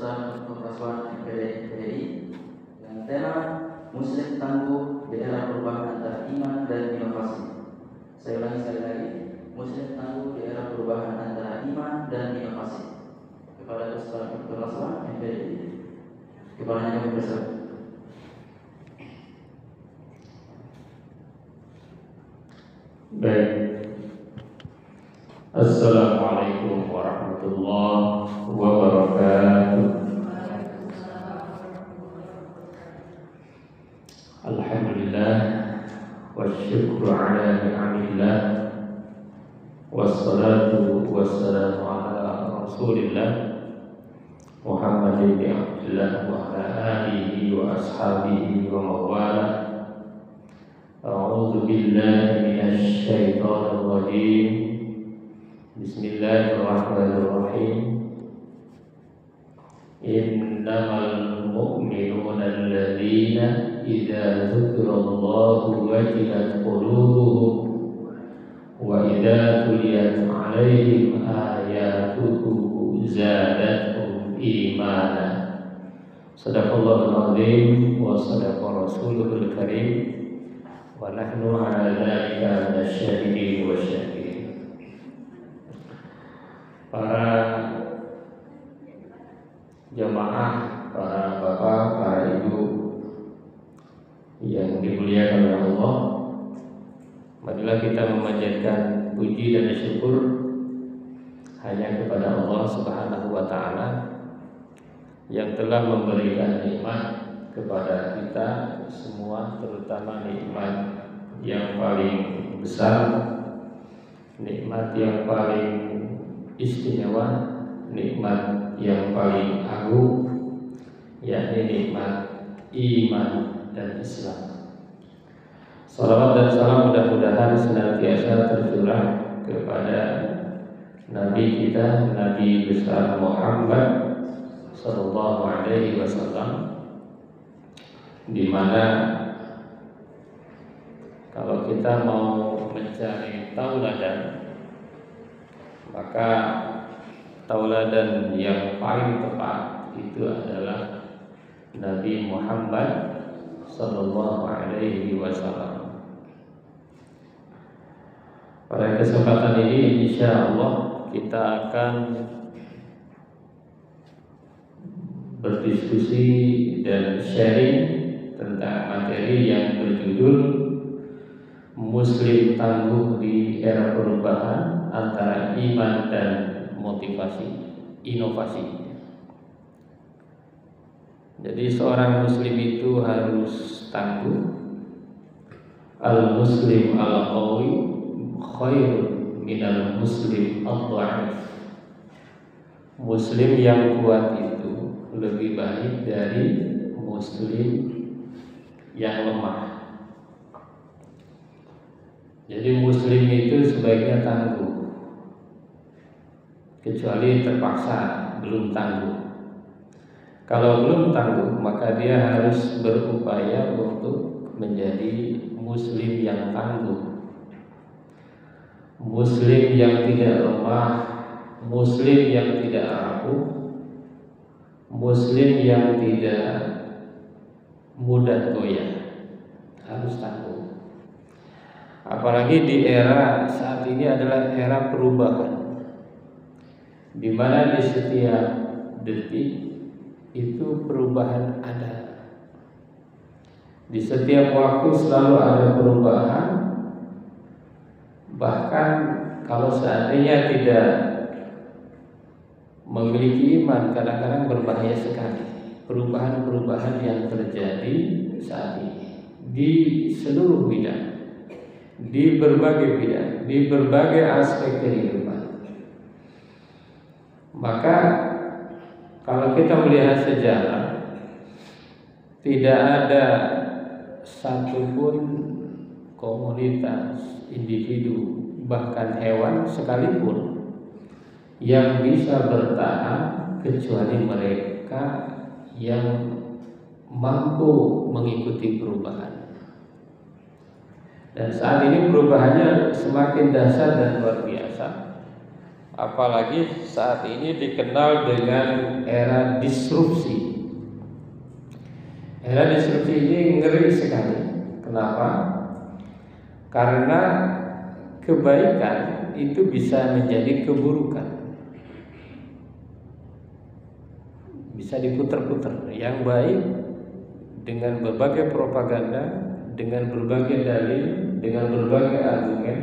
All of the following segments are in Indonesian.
Besar Persatuan PDI dengan tema Muslim Tangguh di Era Perubahan Antara Iman dan Inovasi. Saya ulangi sekali lagi, Muslim Tangguh di Era Perubahan Antara Iman dan Inovasi. Kepala Besar Persatuan PDI, kepalanya kami bersama. Baik. Assalamualaikum warahmatullahi wabarakatuh. Alhamdulillah wasyukru ala ni'amillah wassalatu wassalamu ala rasulillah Muhammadin bin Abdullah wa ala alihi wa ashabihi wa mawala. A'udzu billahi minasy syaithanir rajim. Bismillahirrahmanirrahim. Innamal mu'minuna alladzina idza dzukirallahu wajilat qulubuhum wa idza tuliyat 'alaihim ayatuhu zadatuhum imana. Shadaqallahul 'azim wa shadaqa rasuluhul karim wa nahnu 'ala dzalika minasyahidin wa syahidin. Para jamaah, para bapak, para ibu yang dimuliakan oleh Allah, marilah kita memanjatkan puji dan syukur hanya kepada Allah Subhanahu wa taala yang telah memberikan nikmat kepada kita semua, terutama nikmat yang paling besar, nikmat yang paling istimewa, nikmat yang paling agung, yakni nikmat iman dan Islam. Salawat dan salam mudah-mudahan senantiasa tercurah kepada Nabi kita, Nabi besar Muhammad Sallallahu Alaihi Wasallam, di mana kalau kita mau mencari tauladan, maka tauladan yang paling tepat itu adalah Nabi Muhammad Sallallahu Alaihi Wasallam. Pada kesempatan ini insya Allah kita akan berdiskusi dan sharing tentang materi yang berjudul Muslim Tangguh di Era Perubahan Antara Iman dan Inovasi. Jadi seorang muslim itu harus tangguh. Al-muslim al-qawi khairun minal muslim al-dha'if. Muslim yang kuat itu lebih baik dari muslim yang lemah. Jadi muslim itu sebaiknya tangguh, kecuali terpaksa belum tangguh. Kalau belum tangguh, maka dia harus berupaya untuk menjadi muslim yang tangguh, muslim yang tidak lemah, muslim yang tidak rapuh, muslim yang tidak mudah goyah. Harus tangguh. Apalagi di era saat ini adalah era perubahan, di mana di setiap detik itu perubahan ada. Di setiap waktu selalu ada perubahan. Bahkan kalau seandainya tidak memiliki iman, kadang-kadang berbahaya sekali perubahan-perubahan yang terjadi saat ini di seluruh bidang, di berbagai bidang, di berbagai aspek kehidupan. Maka kalau kita melihat sejarah, tidak ada satupun komunitas, individu, bahkan hewan sekalipun yang bisa bertahan kecuali mereka yang mampu mengikuti perubahan. Dan saat ini perubahannya semakin dahsyat dan luar biasa. Apalagi saat ini dikenal dengan era disrupsi. Era disrupsi ini ngeri sekali. Kenapa? Karena kebaikan itu bisa menjadi keburukan, bisa diputar-putar. Yang baik dengan berbagai propaganda, dengan berbagai dalil, dengan berbagai argumen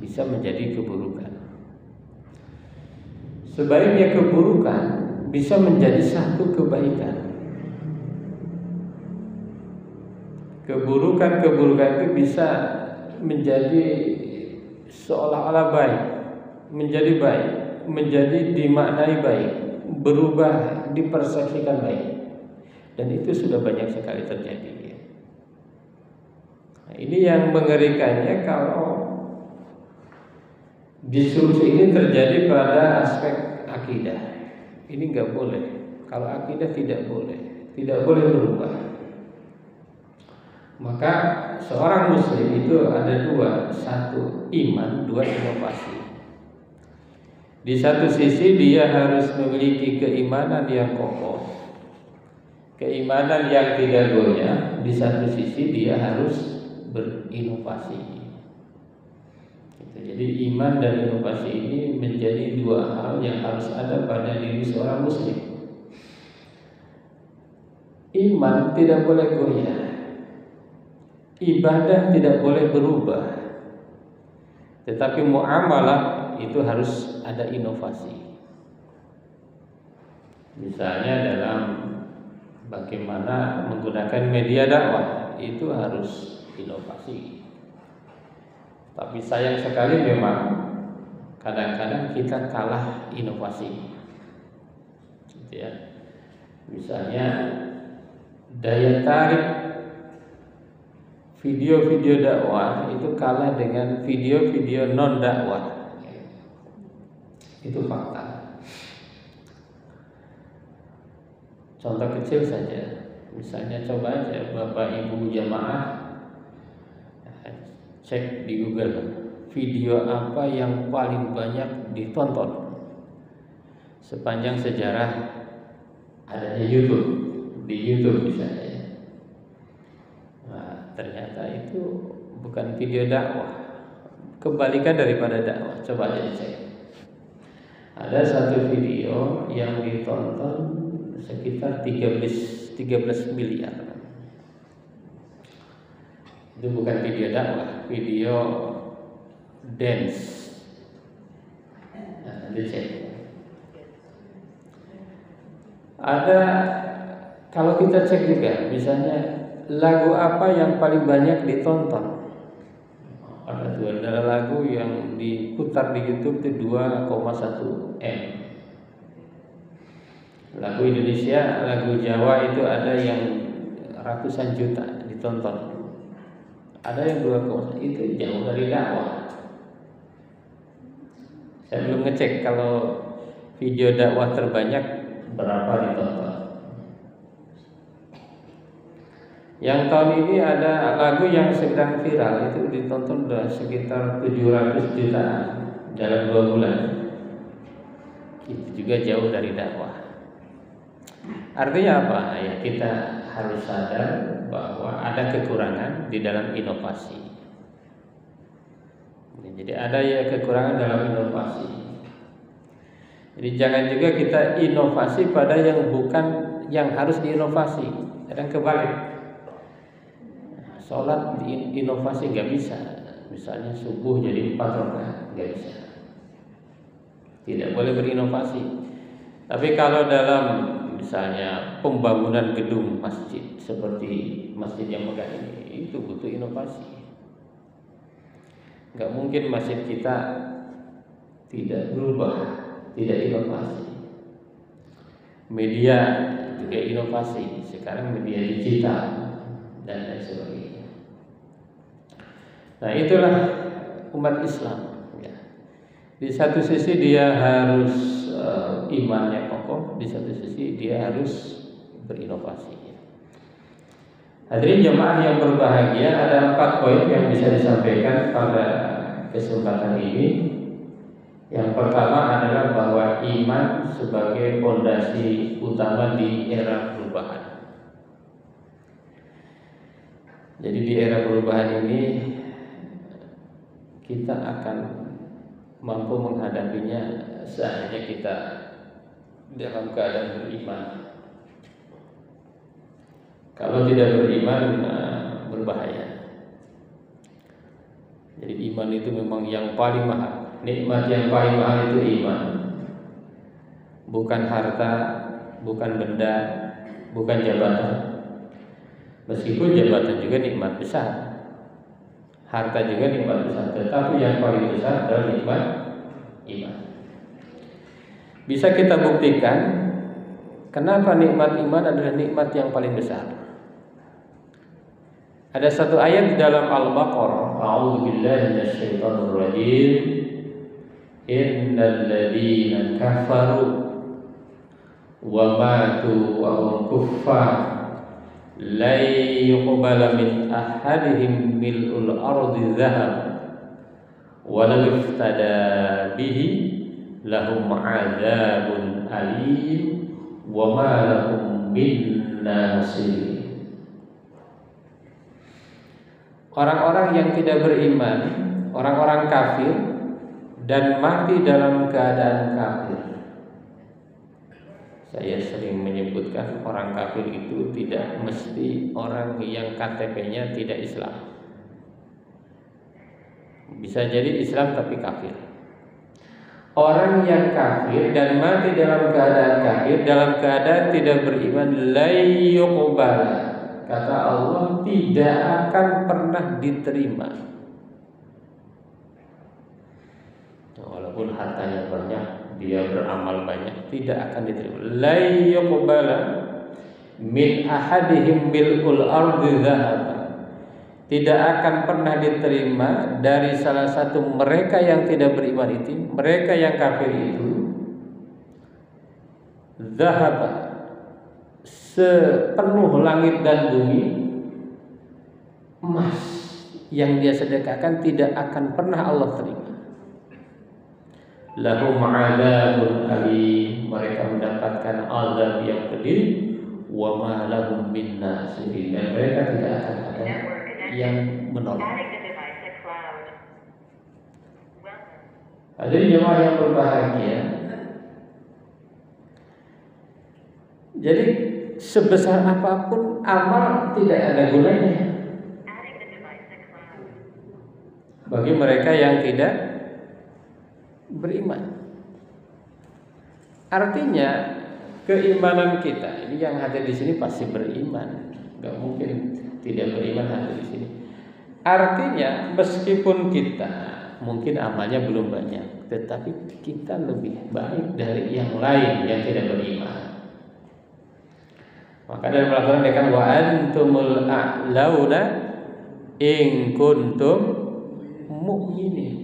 bisa menjadi keburukan. Sebaliknya keburukan bisa menjadi satu kebaikan. Keburukan-keburukan itu bisa menjadi seolah-olah baik, menjadi baik, menjadi dimaknai baik, berubah dipersepsikan baik. Dan itu sudah banyak sekali terjadi. Nah, ini yang mengerikannya kalau disrupsi ini terjadi pada aspek akidah. Ini nggak boleh. Kalau akidah tidak boleh berubah. Maka seorang muslim itu ada dua, satu iman, dua inovasi. Di satu sisi dia harus memiliki keimanan yang kokoh, keimanan yang tidak goyah. Di satu sisi dia harus berinovasi. Jadi iman dan inovasi ini menjadi dua hal yang harus ada pada diri seorang muslim. Iman tidak boleh goyah, ibadah tidak boleh berubah, tetapi muamalah itu harus ada inovasi. Misalnya dalam bagaimana menggunakan media dakwah itu harus inovasi. Tapi sayang sekali memang kadang-kadang kita kalah inovasi. Gitu ya. Misalnya daya tarik video-video dakwah itu kalah dengan video-video non dakwah. Itu fakta. Contoh kecil saja. Misalnya coba aja Bapak Ibu jamaah cek di Google video apa yang paling banyak ditonton sepanjang sejarah adanya YouTube. Di YouTube misalnya. Nah, ternyata itu bukan video dakwah, kebalikan daripada dakwah. Coba aja dicek. Ada satu video yang ditonton sekitar 13 miliar. Itu bukan video dakwah, video dance. Nah, dicek. Ada, kalau kita cek juga, misalnya lagu apa yang paling banyak ditonton? Ada lagu yang diputar di YouTube itu 2,1 M. Lagu Indonesia, lagu Jawa itu ada yang ratusan juta ditonton. Ada yang 2,1, itu jauh dari dakwah. Saya belum ngecek kalau video dakwah terbanyak berapa ditonton. Yang tahun ini ada lagu yang sedang viral itu ditonton sudah sekitar 700 jutaan dalam 2 bulan. Itu juga jauh dari dakwah. Artinya apa? Ya kita harus sadar bahwa ada kekurangan di dalam inovasi. Jadi ada ya kekurangan dalam inovasi. Jadi jangan juga kita inovasi pada yang bukan yang harus diinovasi. Kadang kebalik. Sholat inovasi nggak bisa. Misalnya subuh jadi 4 rakaat nggak bisa. Tidak boleh berinovasi. Tapi kalau dalam misalnya pembangunan gedung masjid seperti masjid yang megah ini, itu butuh inovasi. Nggak mungkin masjid kita tidak berubah, tidak inovasi. Media juga inovasi. Sekarang media digital dan lain sebagainya. Nah itulah umat Islam. Ya. Di satu sisi dia harus imannya kokoh, di satu sisi dia harus berinovasi. Hadirin jemaah yang berbahagia, ada 4 poin yang bisa disampaikan pada kesempatan ini. Yang pertama adalah bahwa iman sebagai fondasi utama di era perubahan. Jadi di era perubahan ini kita akan mampu menghadapinya seandainya kita dalam keadaan beriman. Kalau tidak beriman berbahaya. Jadi iman itu memang yang paling mahal. Nikmat yang paling mahal itu iman. Bukan harta, bukan benda, bukan jabatan. Meskipun jabatan juga nikmat besar, harta juga nikmat besar, tetapi yang paling besar adalah nikmat iman. Bisa kita buktikan kenapa nikmat iman adalah nikmat yang paling besar. Ada satu ayat di dalam Al-Baqarah, A'udzubillahi minasyaitonir rajim. Innal ladzina kafaru wa matu wa hum kuffar la yuqbala min ahadihim mil'ul ardi dhahab wa law iftada bihi lahum 'adzabun alim wa ma lahum min nasir. Orang-orang yang tidak beriman, orang-orang kafir dan mati dalam keadaan kafir. Saya sering menyebutkan orang kafir itu tidak mesti orang yang KTP-nya tidak Islam. Bisa jadi Islam tapi kafir. Orang yang kafir dan mati dalam keadaan kafir, dalam keadaan tidak beriman, la yuqbala, kata Allah, tidak akan pernah diterima. Walaupun hartanya banyak, dia beramal banyak, tidak akan diterima. La yuqbala min ahadihim mil'ul ardi dhahab, tidak akan pernah diterima dari salah satu mereka yang tidak beriman itu, mereka yang kafir itu, dhahab, sepenuh langit dan bumi, emas yang dia sedekahkan tidak akan pernah Allah terima. Lahum 'adzabun alim, mereka mendapatkan azab yang pedih. Wa ma lahum min nasirin, dan mereka tidak akan ada yang menolong. Hadirin jemaah yang berbahagia, jadi sebesar apapun amal tidak ada gunanya bagi mereka yang tidak beriman. Artinya keimanan kita ini yang hadir di sini pasti beriman, nggak mungkin tidak beriman hadir di sini. Artinya meskipun kita mungkin amalnya belum banyak, tetapi kita lebih baik dari yang lain yang tidak beriman. Maka dalam Al-Quran dikatakan wa antumul a'launa in kuntum mu'minin.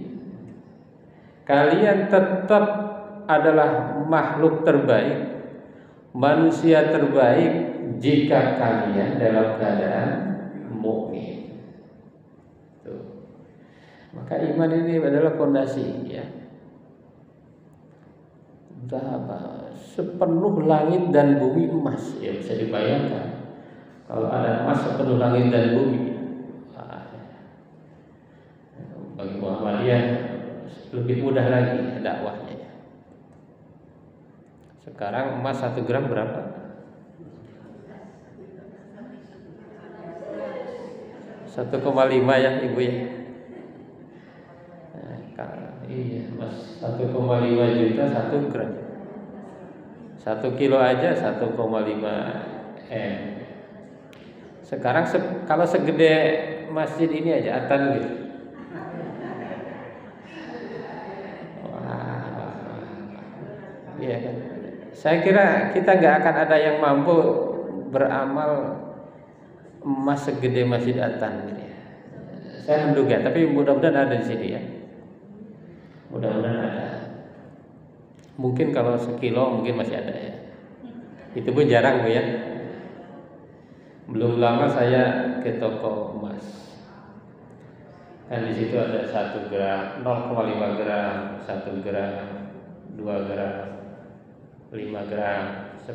Kalian tetap adalah makhluk terbaik, manusia terbaik jika kalian dalam keadaan mukmin. Maka iman ini adalah fondasi, ya. Sepenuh langit dan bumi emas, ya bisa dibayangkan. Kalau ada emas sepenuh langit dan bumi, bagi Muhammadiyah lebih mudah lagi dakwahnya. Sekarang emas 1 gram berapa? 1,5 ya ibu ya. Iya, emas 1,5 juta 1 gram. 1 kilo aja 1,5 M. Sekarang kalau segede masjid ini aja Atan gitu. Iya kan? Saya kira kita nggak akan ada yang mampu beramal emas segede Masjid Atan. Saya menduga, tapi mudah-mudahan ada di sini ya. Mudah-mudahan ada. Mungkin kalau sekilo mungkin masih ada ya. Itu pun jarang Bu ya. Belum lama saya ke toko emas. Kan di situ ada 1 gram, 0,5 gram, 1 gram, 2 gram, 5 gram, 10,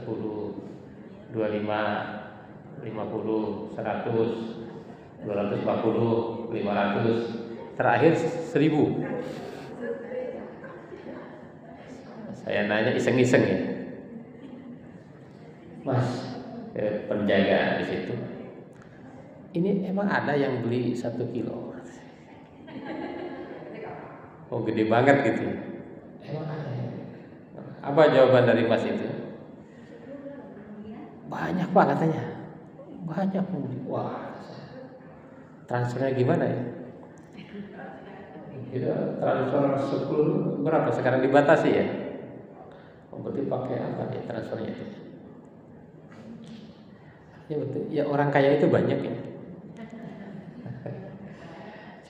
25, 50, 100, 240, 500, terakhir 1000. Saya nanya iseng-iseng ya, Mas, penjaga di situ, ini emang ada yang beli 1 kilo? Oh, gede banget gitu. Emang ada ya? Apa jawaban dari Mas itu? Banyak Pak katanya. Banyak. Wah, transfernya gimana ya? Kita transfer 10 berapa? Sekarang dibatasi ya? Oh, berarti pakai apa ya transfernya itu? Ya betul. Ya orang kaya itu banyak ya.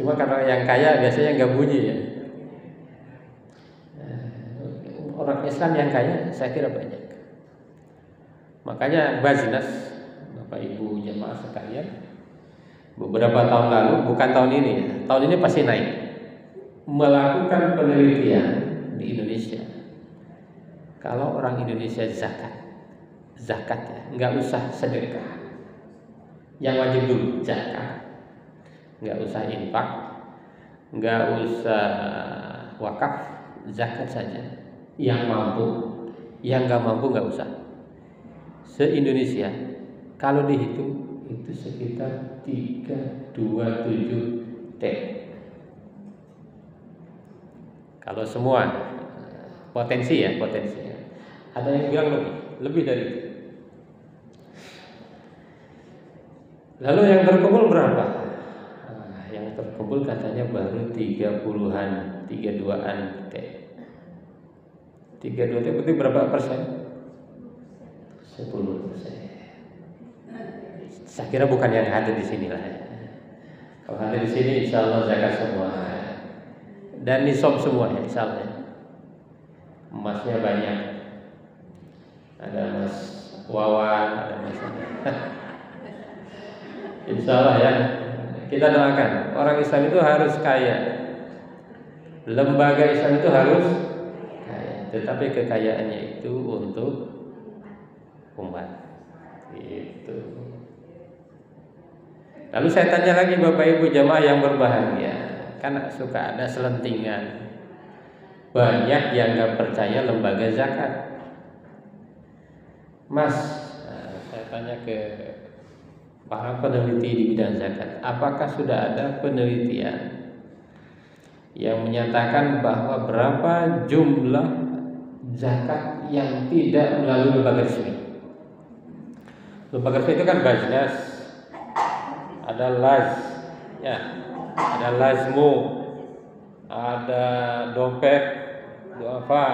Cuma karena yang kaya biasanya nggak bunyi ya. Orang Islam yang kaya saya kira banyak. Makanya Baznas, Bapak Ibu jemaah sekalian, beberapa tahun lalu, bukan tahun ini ya, tahun ini pasti naik, melakukan penelitian di Indonesia. Kalau orang Indonesia zakat ya, nggak usah sedekah. Yang wajib dulu zakat, nggak usah infak, nggak usah wakaf, zakat saja. Yang mampu, yang nggak mampu nggak usah. Se-Indonesia kalau dihitung itu sekitar 327 T. Kalau semua potensi ya. Ada yang bilang lebih dari itu. Lalu yang terkumpul berapa? Yang terkumpul katanya baru 30-an, 32-an T. 32 T berarti berapa persen? 10%. Saya kira bukan yang ada di sini lah. Kalau ada di sini, insya Allah zakat semua. Dan nisab semua ya, insya Allah. Emasnya banyak. Ada emas Wawan, ada emas. Insya Allah ya. Kita doakan orang Islam itu harus kaya. Lembaga Islam itu harus kaya. Tetapi kekayaannya itu untuk umat. Itu. Lalu saya tanya lagi Bapak Ibu jamaah yang berbahagia, kan suka ada selentingan. Banyak yang nggak percaya lembaga zakat. Mas, saya tanya ke para peneliti di bidang zakat, apakah sudah ada penelitian yang menyatakan bahwa berapa jumlah zakat yang tidak melalui lembaga resmi? Lembaga resmi itu kan Baznas, ada Laz, ya, ada Lazmu, ada Dompet, Duafa,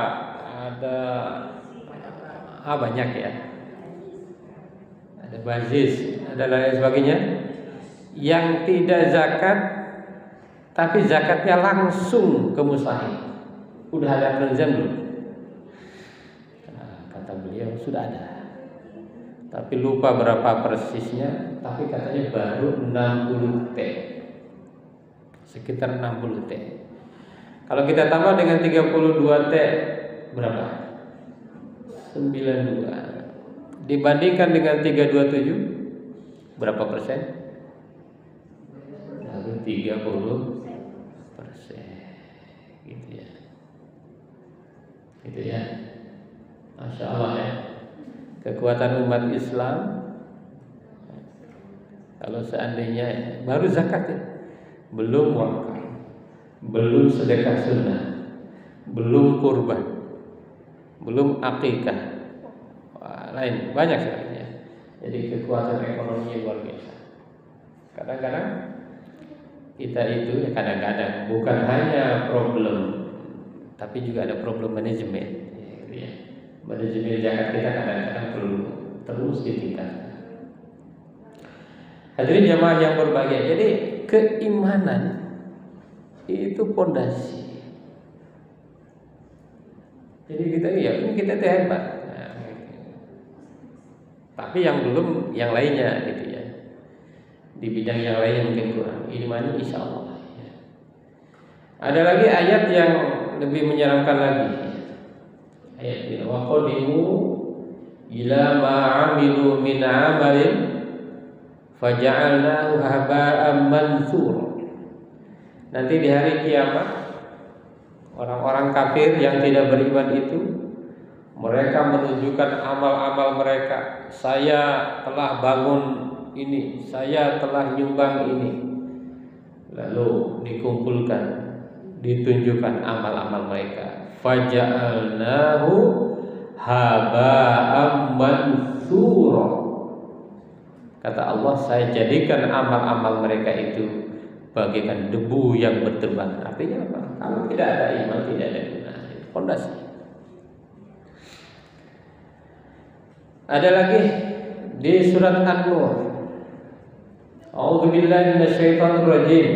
ada banyak ya, ada Bazis, ada lain sebagainya. Yang tidak zakat, tapi zakatnya langsung ke mustahik. Udah ada penelitian belum? Nah, kata beliau sudah ada. Tapi lupa berapa persisnya, tapi katanya baru 60 T. Sekitar 60 T. Kalau kita tambah dengan 32 T berapa? 92. Dibandingkan dengan 327 berapa persen? Baru 30%. Gitu ya. Gitu ya. Masya Allah ya. Kekuatan umat Islam. Kalau seandainya baru zakat ya, belum wakaf, belum sedekah sunnah, belum kurban, belum akikah, lain banyak sekali ya. Jadi kekuatan ekonominya luar biasa. Kadang-kadang kita itu ya kadang-kadang bukan hanya problem, tapi juga ada problem manajemen. Ya. Manajemen zakat kita kadang-kadang perlu terus ditingkatkan. Hadirin jamaah yang berbahagia, jadi keimanan itu pondasi. Jadi kita ya kita hebat. Nah, tapi yang belum yang lainnya gitu ya. Di bidang yang lainnya mungkin kurang. Iman insya Allah. Ya. Ada lagi ayat yang lebih menyeramkan lagi. Ayat ini wa qadimu ila ma 'amilu min 'amalin faja'alnahu haba'an mansura. Nanti di hari kiamat orang-orang kafir yang tidak beriman itu mereka menunjukkan amal-amal mereka. Saya telah bangun ini, saya telah nyumbang ini. Lalu dikumpulkan, ditunjukkan amal-amal mereka. Faja'alnahu haba'an mansura. Kata Allah, saya jadikan amal-amal mereka itu bagaikan debu yang berterbangan. Artinya apa? Kalau tidak ada iman, tidak ada guna. Fondasi. Ada lagi di surat An-Nur. A'udzu billahi minasyaitonir rajim.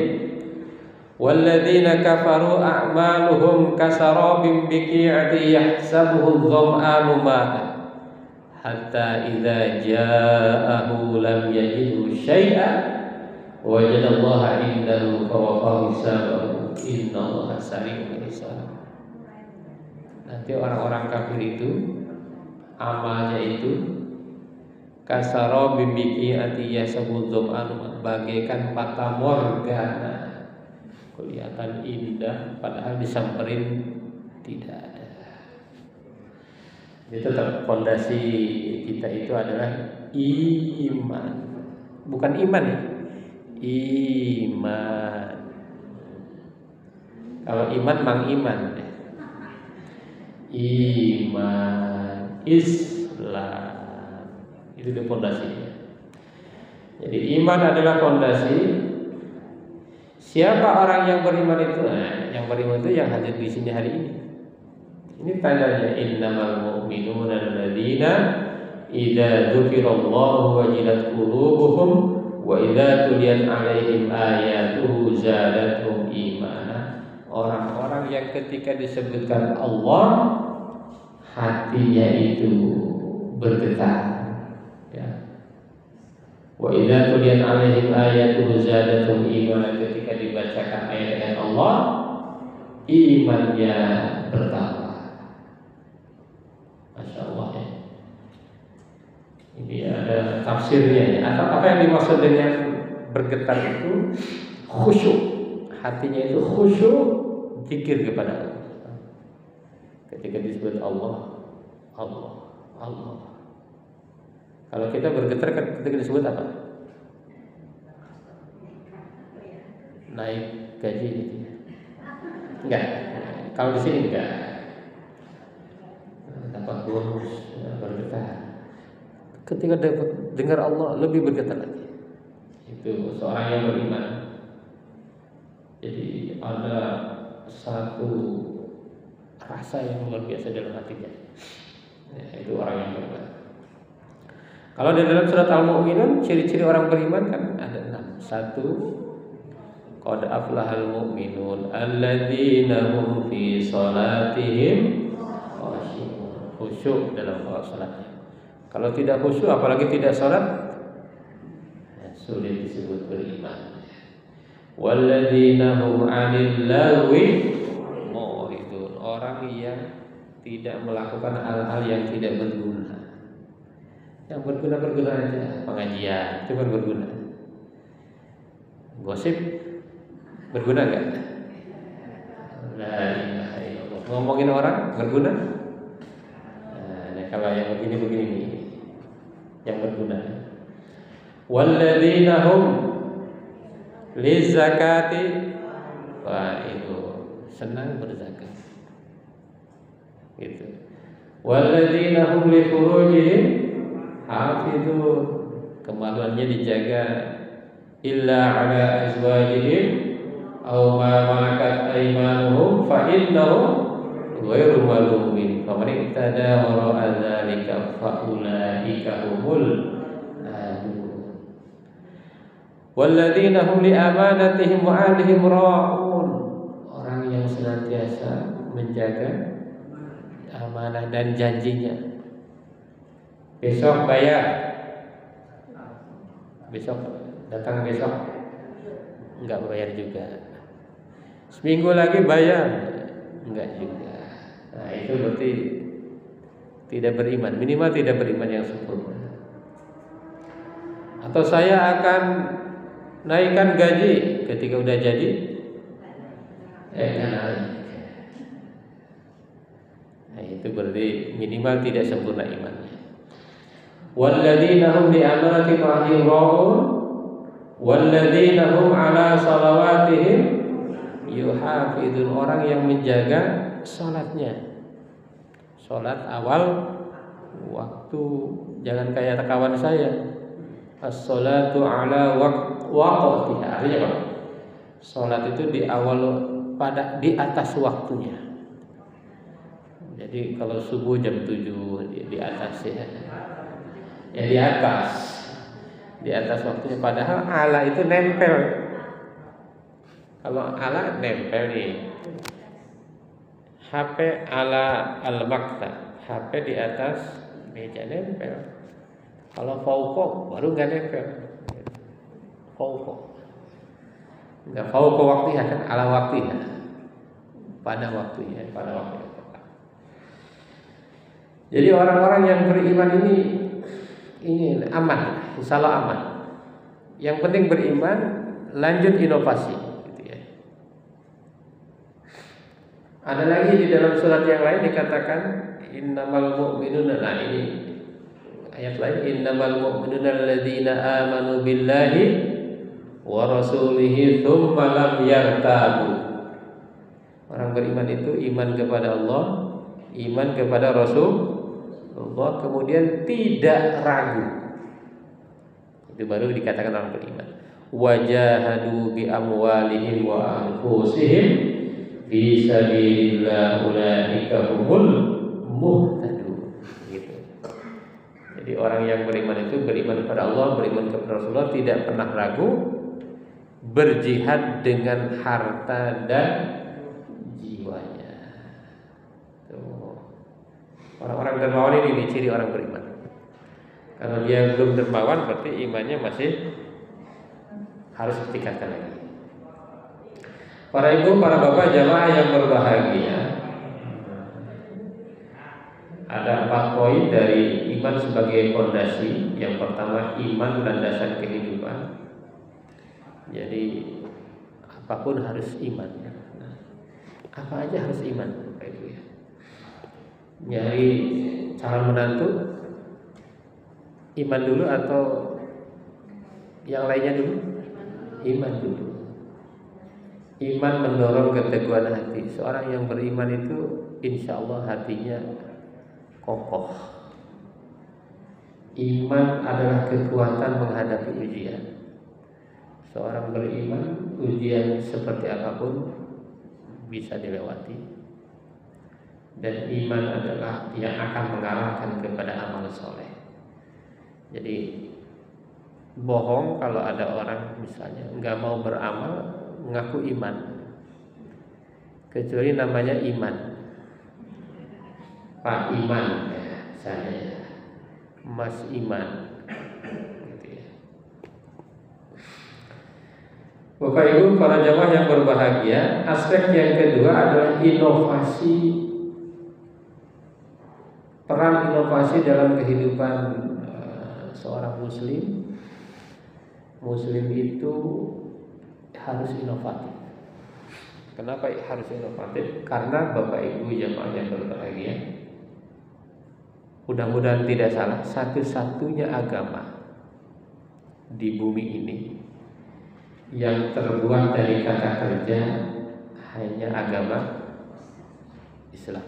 Walladzina kafaru a'maluhum kasarabin biqi'ati yahsabuhu adh-dhama'anu ma'an hatta idza ja'ahu lam yajidhu syai'an wajadallaha indahu fawaqahu hisabahu innallaha sari'ul hisab. Nanti orang-orang kafir itu amalnya itu kasarabin biqi'ati yahsabuhu adh-dhama'anu bagaikan fata morgana, kelihatan indah padahal disamperin tidak ada. Itu tetap fondasi kita itu adalah iman, bukan iman ya, iman. Kalau iman mang iman, iman Islam itu di fondasinya. Jadi iman adalah fondasi. Siapa orang yang beriman itu? Nah, yang beriman itu yang hadir di sini hari ini. Ini tandanya innamal mu'minuna alladzina idza dzukirallahu wajilat qulubuhum wa idza tuliyat 'alaihim ayatuhu zadatuhum imana. Orang-orang yang ketika disebutkan Allah hatinya itu bergetar. Ya. Wa idza tuliyat 'alaihim ayatuhu zadatuhum imana, ketika dibacakan ayat-ayat Allah imannya bertambah. Masya Allah ya. Ini ada tafsirnya ya. Atau apa yang dimaksud dengan bergetar itu khusyuk, hatinya itu khusyuk zikir kepada Allah. Ketika disebut Allah, Allah, Allah. Kalau kita bergetar ketika disebut apa? Naik gaji gitu ya. Enggak. Kalau di sini enggak. Dapat bonus, bergetar. Ketika dapat dengar Allah lebih bergetar lagi. Itu seorang yang beriman. Jadi ada satu rasa yang luar biasa dalam hatinya. Ya, itu orang yang beriman. Kalau di dalam surat Al-Mu'minun ciri-ciri orang beriman kan ada 6. 1, qad aflahal mu'minun alladzina hum fi salatihim khashi'un, khusyuk dalam salatnya. Kalau tidak khusyuk apalagi tidak salat ya, sulit disebut beriman. Walladzina hum 'anil lagwi mu'ridun, orang yang tidak melakukan hal-hal yang tidak berguna. Yang berguna aja, pengajian itu berguna. Gosip berguna enggak? La ilaha illallah. Ngomongin orang berguna? Nah, kalau yang begini yang berguna. Walladzina hum lizakati, wah itu senang berzakat. Gitu. Walladzina hum li furujihim hafizun, kemaluannya dijaga. Illa ala azwajihim aw ma malakat aymanuhum fa innahum ghairu malumin faman ittada wara dzalika fa ulaika humul adun. Walladzina hum li amanatihim wa ahdihim ra'un, orang yang senantiasa menjaga amanah dan janjinya. Besok bayar, besok datang besok enggak bayar juga. seminggu lagi bayar, enggak juga. Nah itu berarti tidak beriman, minimal tidak beriman yang sempurna. Atau saya akan naikkan gaji, ketika udah jadi naik. Nah itu berarti minimal tidak sempurna imannya. Walladzina hum li amanatihim ra'un walladzina hum ala salawatihim yuhafizun, orang yang menjaga salatnya. Salat awal waktu, jangan kayak kawan saya. As-salatu ala waqtiha. Artinya apa? Salat itu di awal, di atas waktunya. Jadi kalau subuh jam 7 di atas ya. Ya di atas waktunya, padahal ala itu nempel. Kalau ala nempel nih, HP ala al-maktab, HP di atas meja nempel. Kalau fauqa baru nggak nempel. Fauqa nggak fauqa waktiha, kan ala waktiha, pada waktunya. Jadi orang-orang yang beriman ini aman, insya Allah aman. Yang penting beriman, lanjut inovasi, gitu ya. Ada lagi di dalam surat yang lain dikatakan innamal mu'minuna, nah ini ayat lain, innamal mu'minuna alladzina amanu billahi wa rasulihi tsumma lam yartabu. Orang beriman itu iman kepada Allah, iman kepada Rasulullah, kemudian tidak ragu. Itu baru dikatakan orang beriman. Wajahadu bi amwalihim wa anfusihim fi sabilillah ulaika humul muhtadun. Gitu. Jadi orang yang beriman itu beriman kepada Allah, beriman kepada Rasulullah, tidak pernah ragu, berjihad dengan harta dan jiwanya. Tuh. Orang-orang dermawan ini ciri orang beriman. Kalau dia belum dermawan, berarti imannya masih harus ditingkatkan lagi. Para ibu, para bapak, jamaah yang berbahagia, ada 4 poin dari iman sebagai fondasi. Yang pertama, iman landasan kehidupan. Jadi apapun harus iman. Nah, apa aja harus iman, Bapak Ibu ya. Nyari calon menantu, iman dulu atau yang lainnya dulu? Iman dulu. Iman mendorong keteguhan hati. Seorang yang beriman itu insya Allah hatinya kokoh. Iman adalah kekuatan menghadapi ujian. Seorang beriman, ujian seperti apapun bisa dilewati. Dan iman adalah yang akan mengarahkan kepada amal soleh. Jadi bohong kalau ada orang misalnya nggak mau beramal, mengaku iman, kecuali namanya iman. Pak Iman ya, saya Mas Iman gitu ya. Bapak Ibu para jamaah yang berbahagia, aspek yang kedua adalah inovasi, peran inovasi dalam kehidupan seorang muslim. Muslim itu harus inovatif. Kenapa harus inovatif? Karena Bapak Ibu jamaah yang berbahagia, mudah-mudahan tidak salah, satu-satunya agama di bumi ini yang terbuat dari kata kerja hanya agama Islam.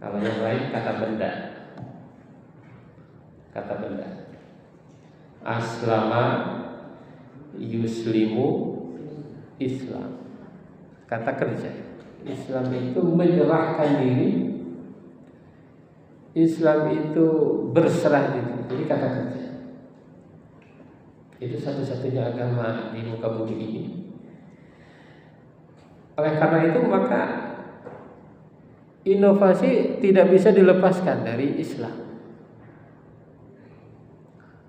Kalau yang lain kata benda. Aslama yuslimu Islam, kata kerja. Islam itu menyerahkan diri, Islam itu berserah diri. Jadi kata kerja. Itu satu-satunya agama di muka bumi ini. Oleh karena itu maka inovasi tidak bisa dilepaskan dari Islam.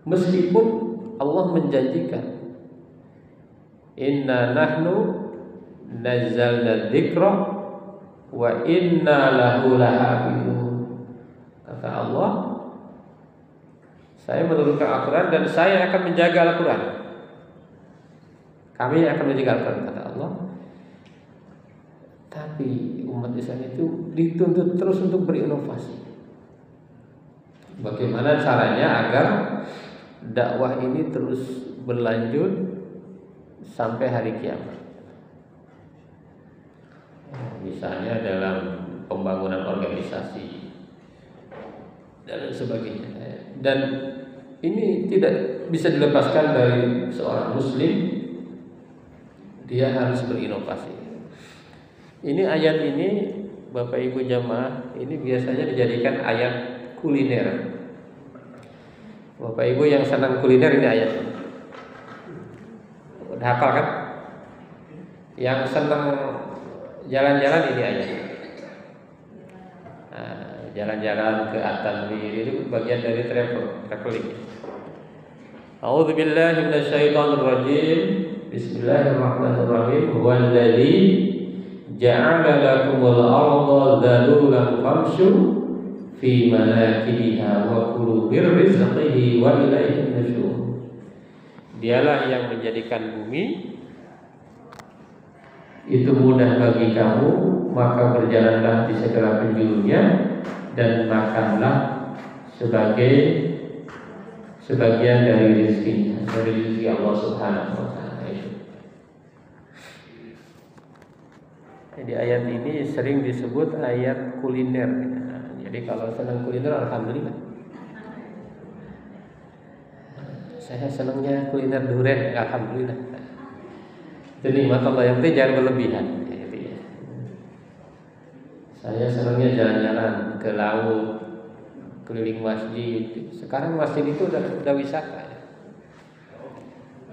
Meskipun Allah menjanjikan, inna nahnu nazzalna dzikra wa inna lahu lahafizun. Kata Allah, saya menurunkan Al-Quran dan saya akan menjaga Al-Quran. Kami akan menjaga Al-Quran, kata Allah. Tapi umat Islam itu dituntut terus untuk berinovasi. Bagaimana caranya agar dakwah ini terus berlanjut sampai hari kiamat? Misalnya dalam pembangunan organisasi dan sebagainya. Dan ini tidak bisa dilepaskan dari seorang muslim. Dia harus berinovasi. Ini ayat ini, Bapak Ibu jamaah, ini biasanya dijadikan ayat kuliner. Bapak Ibu yang senang kuliner, ini ayat. Udah hafal kan? Yang senang jalan-jalan, ini ayat. Nah, jalan-jalan ke At-Tanwir itu bagian dari traveling. A'udzubillahi minasyaitonir rajim. Bismillahirrahmanirrahim. Huwallazi ja'ala lakumul arda dhalulan famshu fi manakibiha wa kulu bir rizqihi wa ilaihin nusyur. Dialah yang menjadikan bumi itu mudah bagi kamu, maka berjalanlah di segala penjurunya dan makanlah sebagian dari rezekinya, dari rezeki Allah Subhanahu wa taala. Jadi ayat ini sering disebut ayat kuliner. Jadi kalau senang kuliner, alhamdulillah. Saya senangnya kuliner durian, alhamdulillah. Itu nikmat Allah, yang penting jangan berlebihan. Saya senangnya jalan-jalan ke laut, keliling masjid. Sekarang masjid itu udah wisata.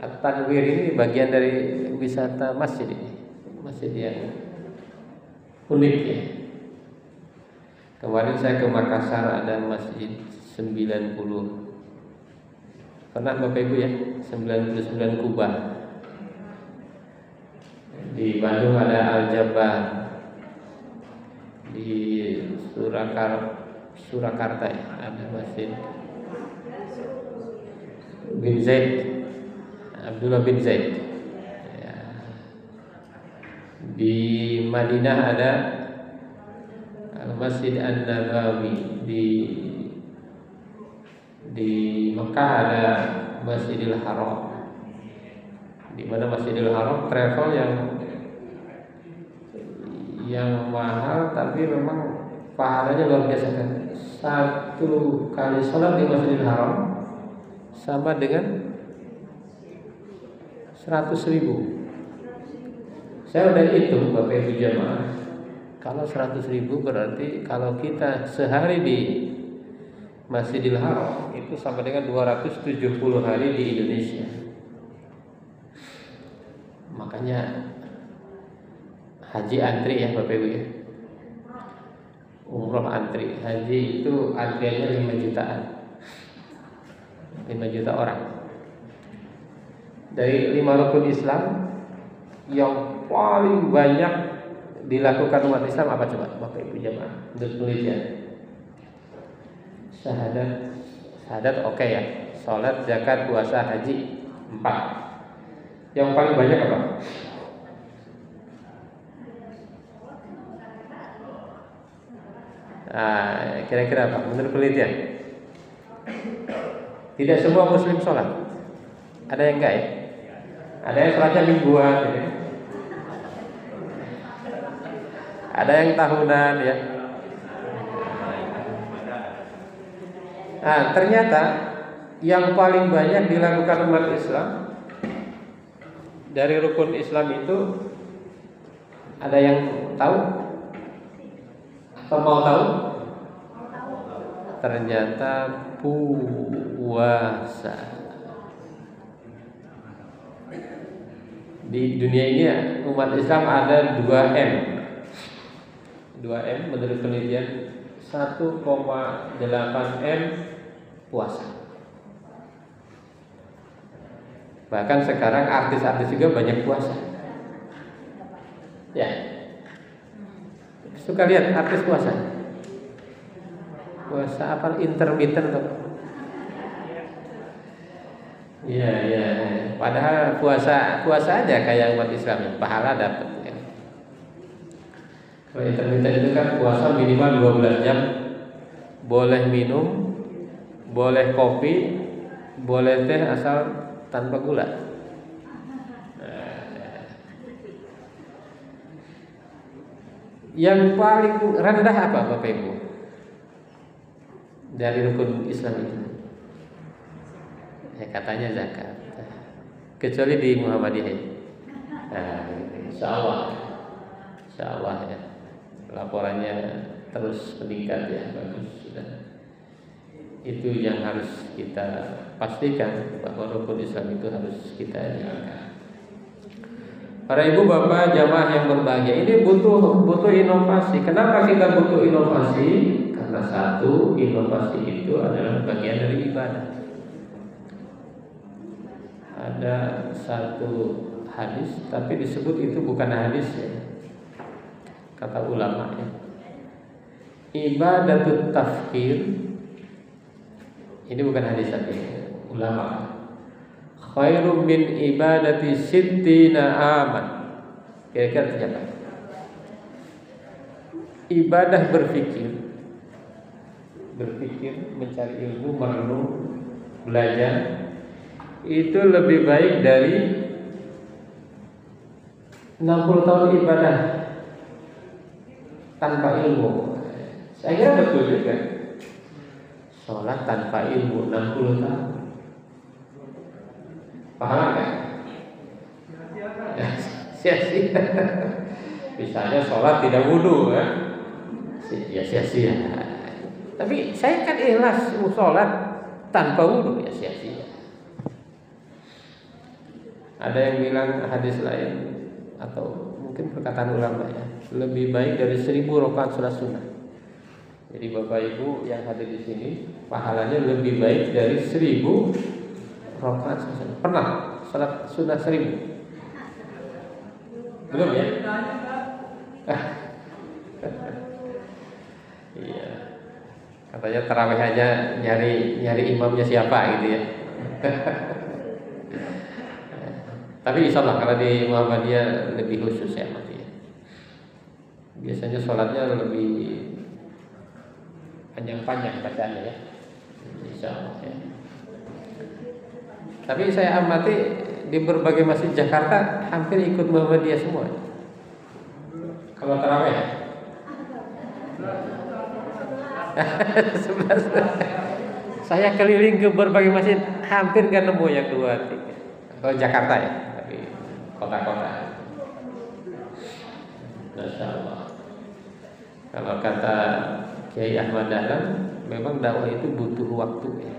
At-Tanwir ini bagian dari wisata masjid ini. Masjid yang unik ya. Kemarin saya ke Makassar, ada masjid 90. Pernah Bapak Ibu ya? 99 kubah. Di Bandung ada Al-Jabar. Di Surakarta ya, ada masjid bin Zaid, Abdullah bin Zaid ya. Di Madinah ada Al-Masjid An-Nabawi. Di Mekah ada Masjidil Haram. Di mana Masjidil Haram travel yang mahal, tapi memang pahalanya luar biasa kan. Satu kali sholat di Masjidil Haram sama dengan 100.000. Saya udah hitung Bapak Ibu jamaah. Kalau 100.000 berarti kalau kita sehari di Masjidil Haram itu sama dengan 270 hari di Indonesia. Makanya haji antri ya Bapak Ibu ya. Umroh antri. Haji itu antriannya 5 jutaan. 5 juta orang. Dari 5 rukun Islam yang paling banyak dilakukan umat Islam apa coba Bapak Ibu jamaah? Menurut penelitian. Syahadat oke ya. Salat, zakat, puasa, haji 4. Yang paling banyak apa? Kira-kira apa? Menurut penelitian? Tidak semua muslim sholat. Ada yang enggak ya? Ada yang sholatnya mingguan ya. Ada yang tahunan ya. Nah, ternyata yang paling banyak dilakukan umat Islam dari rukun Islam itu, ada yang tahu? Atau mau tahu? Ternyata puasa. Di dunia ini umat Islam ada 2M. 2M menurut penelitian 1,8M puasa. Bahkan sekarang artis-artis juga banyak puasa. Ya. Suka lihat artis puasa. Puasa apa intermittent tuh? Iya, iya. Padahal puasa aja kayak umat Islam, pahala dapat ya. Kalau intermittent itu kan puasa minimal 12 jam. Boleh minum, boleh kopi, boleh teh asal tanpa gula. Yang paling rendah apa Bapak Ibu dari rukun Islam itu? Ya, katanya zakat. Kecuali di Muhammadiyah. Nah, insya Allah ya. Laporannya terus meningkat ya, bagus sudah. Itu yang harus kita pastikan bahwa rukun Islam itu harus kita jaga. Para ibu bapak jamaah yang berbahagia, ini butuh inovasi. Kenapa kita butuh inovasi? Karena satu, inovasi itu adalah bagian dari ibadah. Ada satu hadis, tapi disebut itu bukan hadis ya. Kata ulama ya. Ibadatut tafkir. Ini bukan hadis tapi ulama. Khairum min ibadati sittina aman. Kira-kira siapa? Ibadah berpikir, mencari ilmu, merenung, belajar itu lebih baik dari 60 tahun ibadah tanpa ilmu. Saya kira betul juga. Sholat tanpa ilmu 60 tahun. Paham kan? Sia-sia. Misalnya sholat tidak wudu kan? Ya sia-sia. Tapi saya kan ikhlas sholat tanpa wudu ya sia-sia. Ada yang bilang hadis lain atau mungkin perkataan ulama ya, lebih baik dari 1000 rakaat sholat sunnah. Jadi Bapak Ibu yang hadir di sini pahalanya lebih baik dari 1000 rakaat sholat sunnah. Pernah sholat sunnah 1000? Belum ya? Iya. Katanya tarawih aja nyari imamnya siapa gitu ya. Tapi insya Allah kalau di Muhammadiyah lebih khusus ya mati ya. Biasanya sholatnya lebih panjang-panjang bacaannya ya. Insya Allah ya. Tapi saya amati di berbagai masjid Jakarta hampir ikut Muhammadiyah semua. Kalau tarawih 11. Saya keliling ke berbagai masjid hampir nggak nemu yang 2, 3. Kalau Jakarta ya, tapi kota-kota. Masya Allah. Kalau kata Kiai Ahmad Dahlan, memang dakwah itu butuh waktu ya.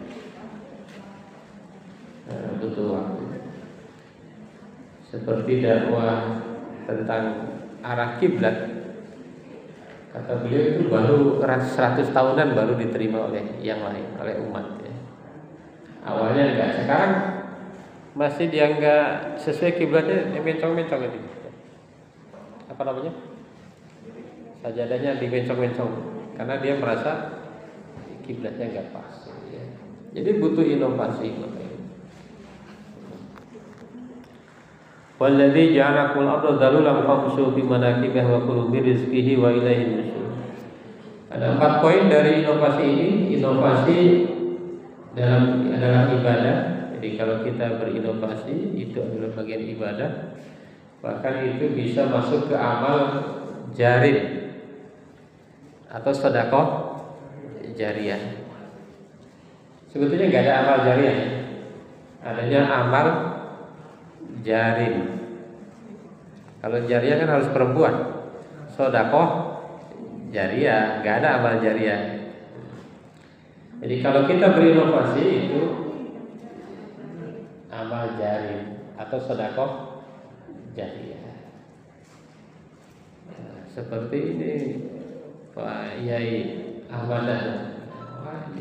Butuh waktu. Seperti dakwah tentang arah kiblat, kata beliau itu baru 100 tahunan baru diterima oleh yang lain, oleh umat ya. Awalnya enggak, sekarang masih dia enggak sesuai kiblatnya, mencong-mencong itu. Apa namanya? Sajadahnya dimencong-mencong karena dia merasa kiblatnya enggak pas ya. Jadi butuh inovasi. Walladzi ja'alakumul arda dhalulan famshu fi manakibiha wa kulu min rizqihi wa ilaihin nusyur. Ada 4 poin dari inovasi ini. Inovasi adalah ibadah. Jadi kalau kita berinovasi itu adalah bagian ibadah. Bahkan itu bisa masuk ke amal jarih atau sedekah jariyah. Sebetulnya nggak ada amal jariyah, adanya amal jarin. Kalau jariyah kan harus perempuan. Sedekah jariyah, nggak ada amal jariyah. Jadi kalau kita berinovasi itu amal jarin atau sedekah jariyah. Seperti ini Pak Yai Ahmad Dahlan,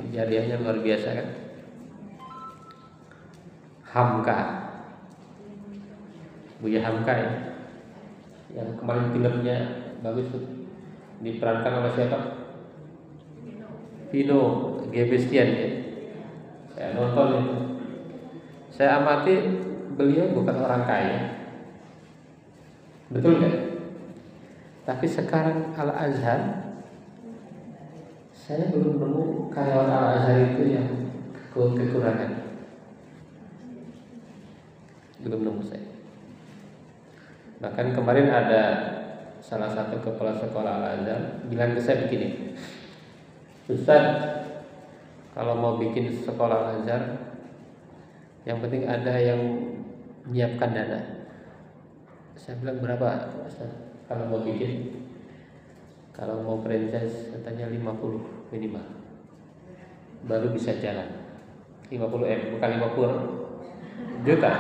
jariyahnya luar biasa kan. Hamka, Buya Hamka ya. Yang kemarin filmnya bagus tuh, diperankan oleh siapa? Vino Gebestian ya. Saya nonton itu. Saya amati beliau bukan orang kaya, betul nggak? Tapi sekarang Al Azhar, saya belum nemu karyawan Al Azhar itu yang kekurangan, belum nemu saya. Bahkan kemarin ada salah satu kepala sekolah Al Azhar bilang ke saya begini, Ustaz, kalau mau bikin sekolah Al Azhar, yang penting ada yang menyiapkan dana. Saya bilang, berapa Ustaz kalau mau bikin? Kalau mau franchise katanya 50 minimal, baru bisa jalan. 50 M, bukan 50 juta.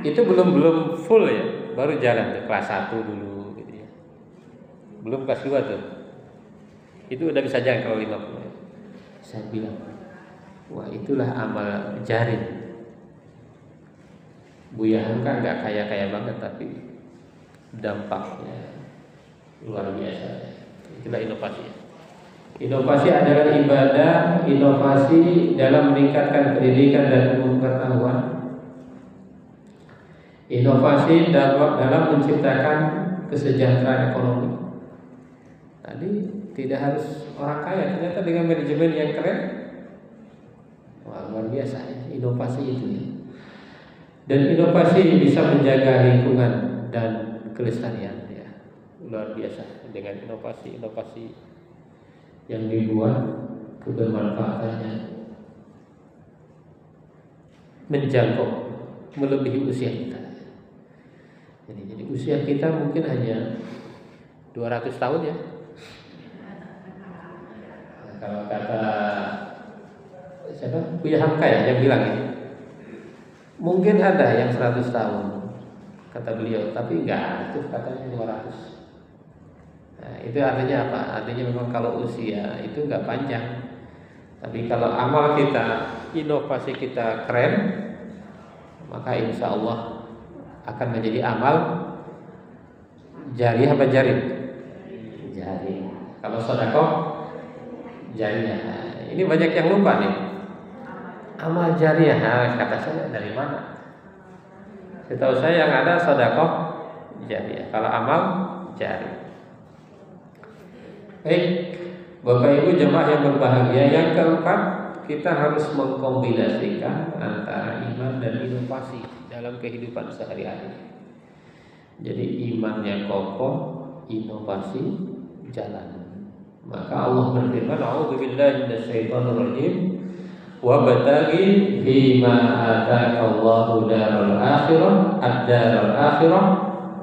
Itu belum full ya, baru jalan tuh, kelas 1 dulu gitu ya. Belum kelas 2 tuh. Itu udah bisa jalan kalau 50. Saya bilang, wah itulah amal jari. Buya Hamka nggak kaya-kaya banget, tapi dampaknya luar biasa. Itulah inovasi. Inovasi adalah ibadah, inovasi dalam meningkatkan pendidikan dan pengetahuan. Inovasi dalam menciptakan kesejahteraan ekonomi. Tadi tidak harus orang kaya, ternyata dengan manajemen yang keren, wah luar biasa ya, inovasi itu ya. Dan inovasi bisa menjaga lingkungan dan kelestarian ya, luar biasa dengan inovasi yang dibuat, kebermanfaatannya menjangkau melebihi usia kita. Jadi usia kita mungkin hanya 200 tahun ya. Nah, kalau kata siapa? Buya Hamka ya yang bilang ini. Mungkin ada yang 100 tahun kata beliau, tapi enggak, itu katanya 200. Nah, itu artinya apa? Artinya memang kalau usia itu enggak panjang. Tapi kalau amal kita, inovasi kita keren, maka insya Allah akan menjadi amal jari apa jari? Jari. Kalau sedekah jarinya. Nah, ini banyak yang lupa nih. Amal jariah, kata saya dari mana? Setahu saya yang ada sedekah jariah. Kalau amal jari. Baik, Bapak Ibu jemaah yang berbahagia, yang keempat, kita harus mengkombinasikan antara iman dan inovasi dalam kehidupan sehari-hari. Jadi imannya kokoh, inovasi jalan. Maka Allah berfirman, "A'udzubillahi minasyaitonirrajim. Wa bataghi fima ataakallahu daral akhirah ad-daral akhirah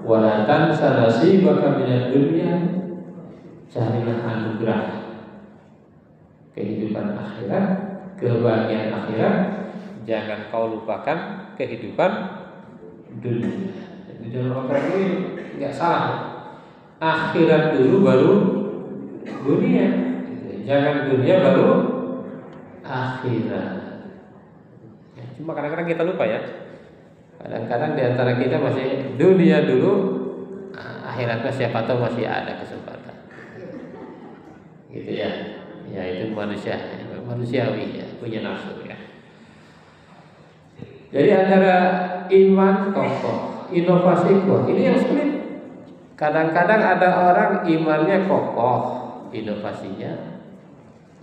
wa la tansa nasibaka minad dunya." Carilah anugerah kehidupan akhirat, kebahagiaan akhirat, jangan kau lupakan kehidupan dunia. Jadi dalam akhirat ini nggak salah. Akhirat dulu baru dunia. Jangan dunia baru akhirat. Ya, cuma kadang-kadang kita lupa ya. Kadang-kadang di antara kita masih dunia dulu, akhiratnya siapa tahu masih ada kesempatan. Gitu ya. Ya itu manusiawi ya, punya nafsu ya. Jadi antara iman kokoh, inovasi kokoh, ini yang sulit. Kadang-kadang ada orang imannya kokoh, inovasinya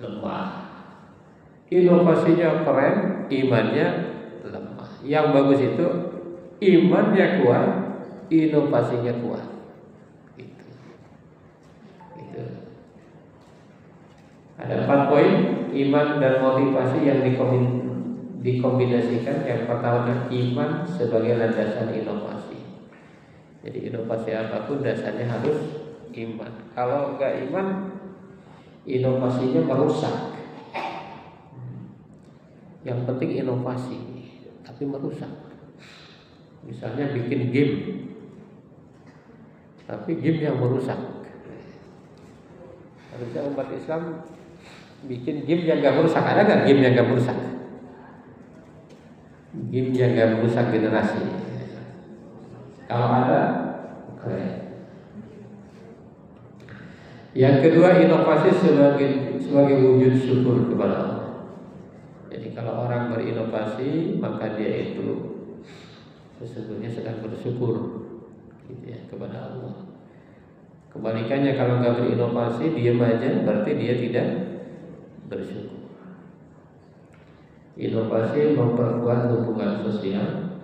lemah. Inovasinya keren, imannya lemah. Yang bagus itu imannya kuat, inovasinya kuat. Gitu. Ada 4 poin iman dan motivasi yang dikombinasikan. Yang pertama, iman sebagai landasan inovasi. Jadi inovasi apapun dasarnya harus iman. Kalau enggak iman, inovasinya merusak. Yang penting inovasi, tapi merusak. Misalnya bikin game, tapi game yang merusak. Harusnya umat Islam bikin game yang gak merusak. Ada gak game yang gak merusak? Game yang gak merusak generasi. Kalau ada, keren. Yang kedua, inovasi sebagai wujud syukur kepada Allah. Jadi kalau orang berinovasi, maka dia itu sesungguhnya sedang bersyukur, gitu ya, kepada Allah. Kebalikannya, kalau nggak berinovasi, diam aja, berarti dia tidak bersyukur. Inovasi memperkuat hubungan sosial.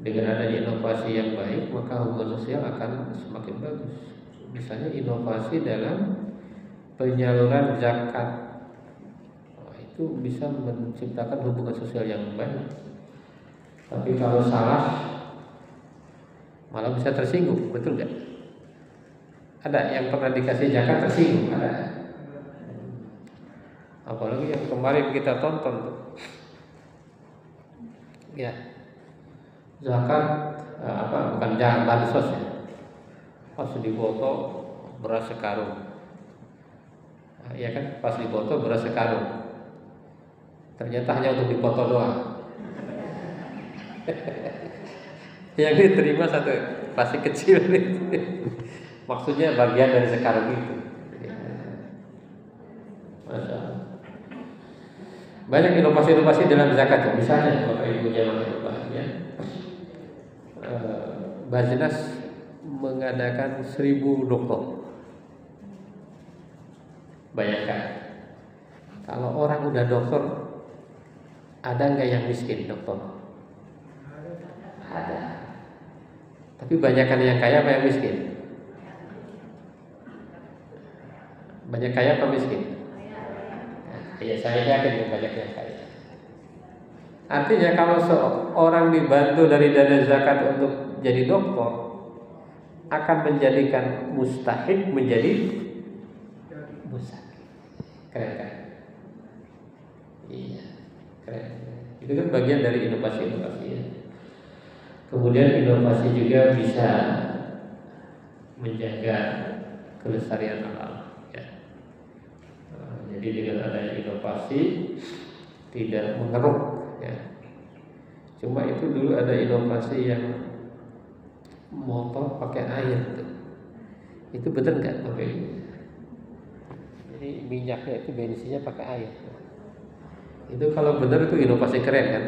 Dengan adanya inovasi yang baik, maka hubungan sosial akan semakin bagus. Misalnya inovasi dalam penyaluran zakat, itu bisa menciptakan hubungan sosial yang baik. Tapi kalau salah, malah bisa tersinggung, betul nggak? Ada yang pernah dikasih zakat tersinggung, ada. Apalagi yang kemarin kita tonton tuh, ya, zakat bukan jangan bansos ya, pas difoto beras sekarung, ya kan, pas difoto beras sekarung, ternyata hanya untuk dipoto doang. Yang diterima satu plastik kecil itu, maksudnya bagian dari sekarung itu. Masya Allah. Banyak inovasi-inovasi dalam zakat ya. Misalnya Bapak Ibu jamaah berbahagia, Basnas mengadakan 1000 dokter. Bayangkan, kalau orang udah dokter, ada nggak yang miskin dokter? Ada. Tapi banyakkan yang kaya apa yang miskin? Banyak kaya apa miskin? Ya, saya yakin banyak yang kaya. Artinya kalau seorang dibantu dari dana zakat untuk jadi dokter, akan menjadikan mustahik menjadi mustahik. Keren kan? Iya, keren. Itu kan bagian dari inovasi-inovasi ya. Kemudian inovasi juga bisa menjaga kelestarian alam. Jadi dengan adanya inovasi tidak mengeruk ya. Cuma itu dulu ada inovasi yang motor pakai air tuh. Itu benar nggak Bapak Ibu? Jadi minyaknya itu bensinnya pakai air. Itu kalau benar itu inovasi keren kan.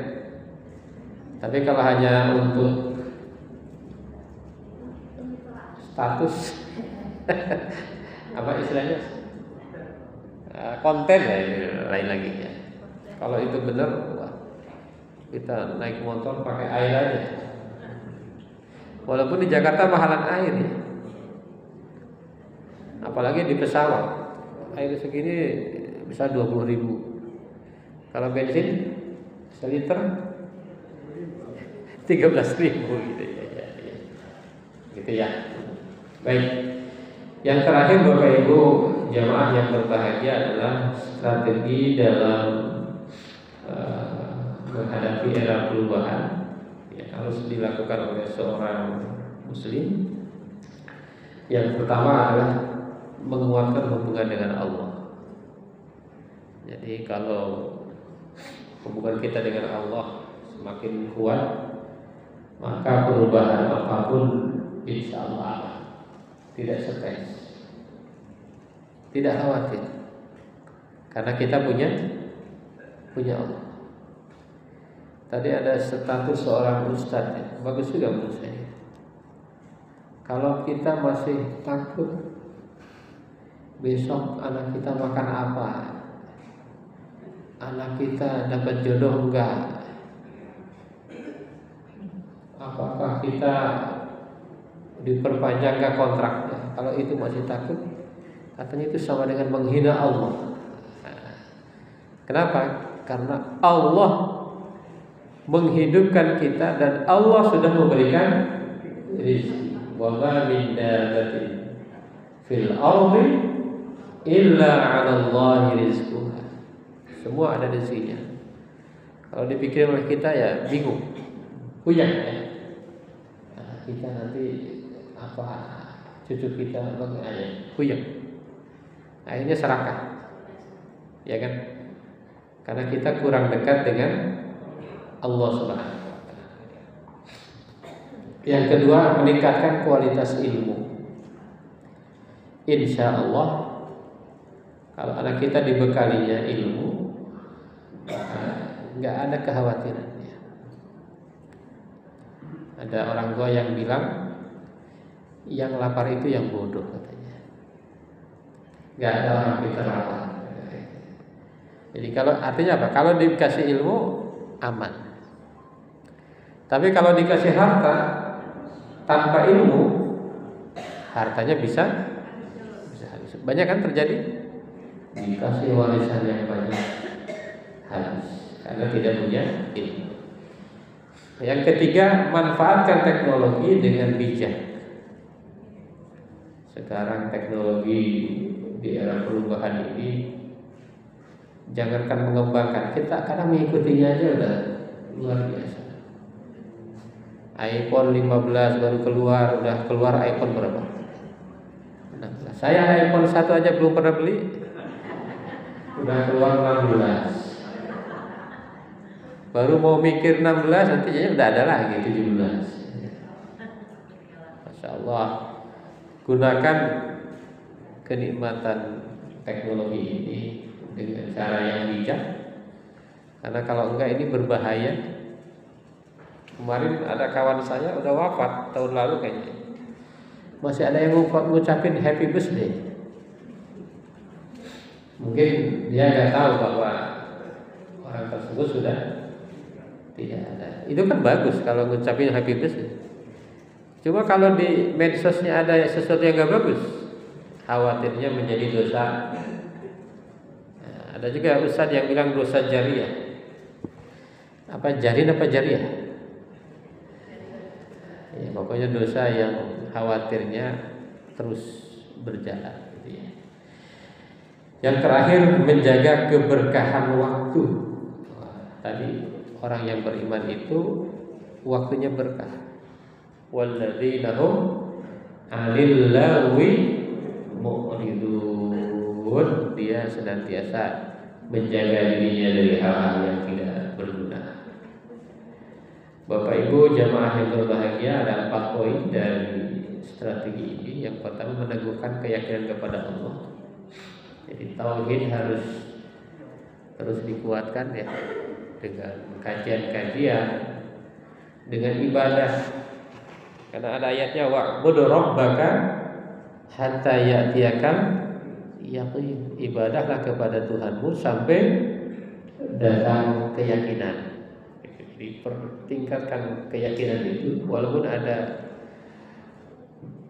Tapi kalau hanya untuk status apa istilahnya, konten ya, lain lagi ya. Kalau itu benar, wah, kita naik motor pakai air aja. Walaupun di Jakarta mahalan air ya. Apalagi di pesawat, air segini bisa 20.000. Kalau bensin seliter 13.000 gitu ya. Gitu ya. Baik. Yang terakhir Bapak Ibu jamaah yang berbahagia adalah strategi dalam menghadapi era perubahan yang harus dilakukan oleh seorang muslim. Yang pertama adalah menguatkan hubungan dengan Allah. Jadi kalau hubungan kita dengan Allah semakin kuat, maka perubahan apapun insya Allah tidak stres, tidak khawatir, karena kita punya Allah. Tadi ada status seorang ustadz ya, bagus juga menurut saya. Kalau kita masih takut besok anak kita makan apa, anak kita dapat jodoh enggak, apakah kita diperpanjang enggak kontraknya, kalau itu masih takut, katanya itu sama dengan menghina Allah. Kenapa? Karena Allah menghidupkan kita dan Allah sudah memberikan rezeki. Wa ma min dabbatin fil ardi illa 'ala Allahi rizquha. Semua ada rezekinya. Kalau dipikirin oleh kita ya bingung, puyeng ya. Nah, kita nanti apa, cucu kita puyeng. Akhirnya serakah, ya kan? Karena kita kurang dekat dengan Allah Subhanahu wa Ta'ala. Yang kedua, meningkatkan kualitas ilmu. Insya Allah, kalau anak kita dibekalinya ilmu, nggak ada kekhawatiran. Ada orang tua yang bilang, yang lapar itu yang bodoh katanya. Nggak ada orang pintar lapar. Jadi kalau artinya apa? Kalau dikasih ilmu aman. Tapi kalau dikasih harta tanpa ilmu, hartanya bisa habis. Banyak kan terjadi? Dikasih warisan yang banyak habis karena tidak punya ilmu. Yang ketiga, manfaatkan teknologi dengan bijak. Sekarang teknologi di era perubahan ini, jangankan mengembangkan, kita kadang mengikutinya aja udah luar biasa. iPhone 15 baru keluar, udah keluar iPhone berapa? 16. Saya iPhone 1 aja belum pernah beli, udah keluar 16. Baru mau mikir 16, nanti udah ada lagi 17. Masya Allah. Gunakan kenikmatan teknologi ini dengan cara yang bijak, karena kalau enggak ini berbahaya. Kemarin ada kawan saya udah wafat tahun lalu kayaknya, masih ada yang ngucapin happy birthday. Mungkin dia nggak tahu bahwa orang tersebut sudah tidak ada. Itu kan bagus kalau ngucapin happy birthday. Cuma kalau di medsosnya ada sesuatu yang nggak bagus, khawatirnya menjadi dosa. Nah, ada juga ustadz yang bilang dosa jariah. Apa jarin apa jariah? Ya, pokoknya dosa yang khawatirnya terus berjalan. Gitu ya. Yang terakhir, menjaga keberkahan waktu. Tadi orang yang beriman itu waktunya berkah. Walladzina hum 'anil lagwi mu'ridun. Dia senantiasa menjaga dirinya dari hal-hal yang tidak berguna. Bapak Ibu jamaah yang berbahagia, ada 4 poin dari strategi ini. Yang pertama, meneguhkan keyakinan kepada Allah. Jadi tauhid harus terus dikuatkan ya, dengan kajian-kajian, dengan ibadah. Karena ada ayatnya, wa'bud rabbaka hatta ya'tiyakal yaqin. Ibadahlah kepada Tuhanmu sampai datang keyakinan. Dipertingkatkan keyakinan itu, walaupun ada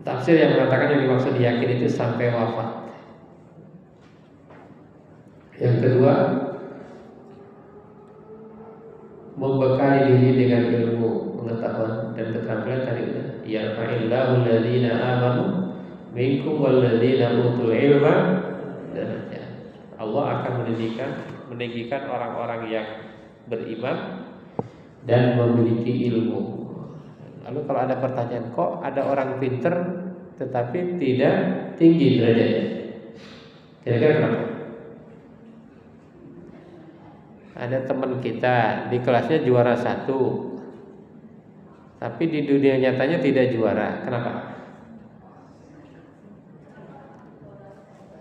tafsir yang mengatakan yang dimaksud yakin itu sampai wafat. Yang kedua, membekali diri dengan ilmu, pengetahuan dan keterampilan. Tadi udah, yarfa'illahu alladziina aamanu minkum walladziina utul ilma darajat. Allah akan meninggikan orang-orang yang beriman dan memiliki ilmu. Lalu kalau ada pertanyaan, kok ada orang pinter tetapi tidak tinggi derajatnya? Kira-kira kenapa? Ada teman kita di kelasnya juara 1, tapi di dunia nyatanya tidak juara. Kenapa?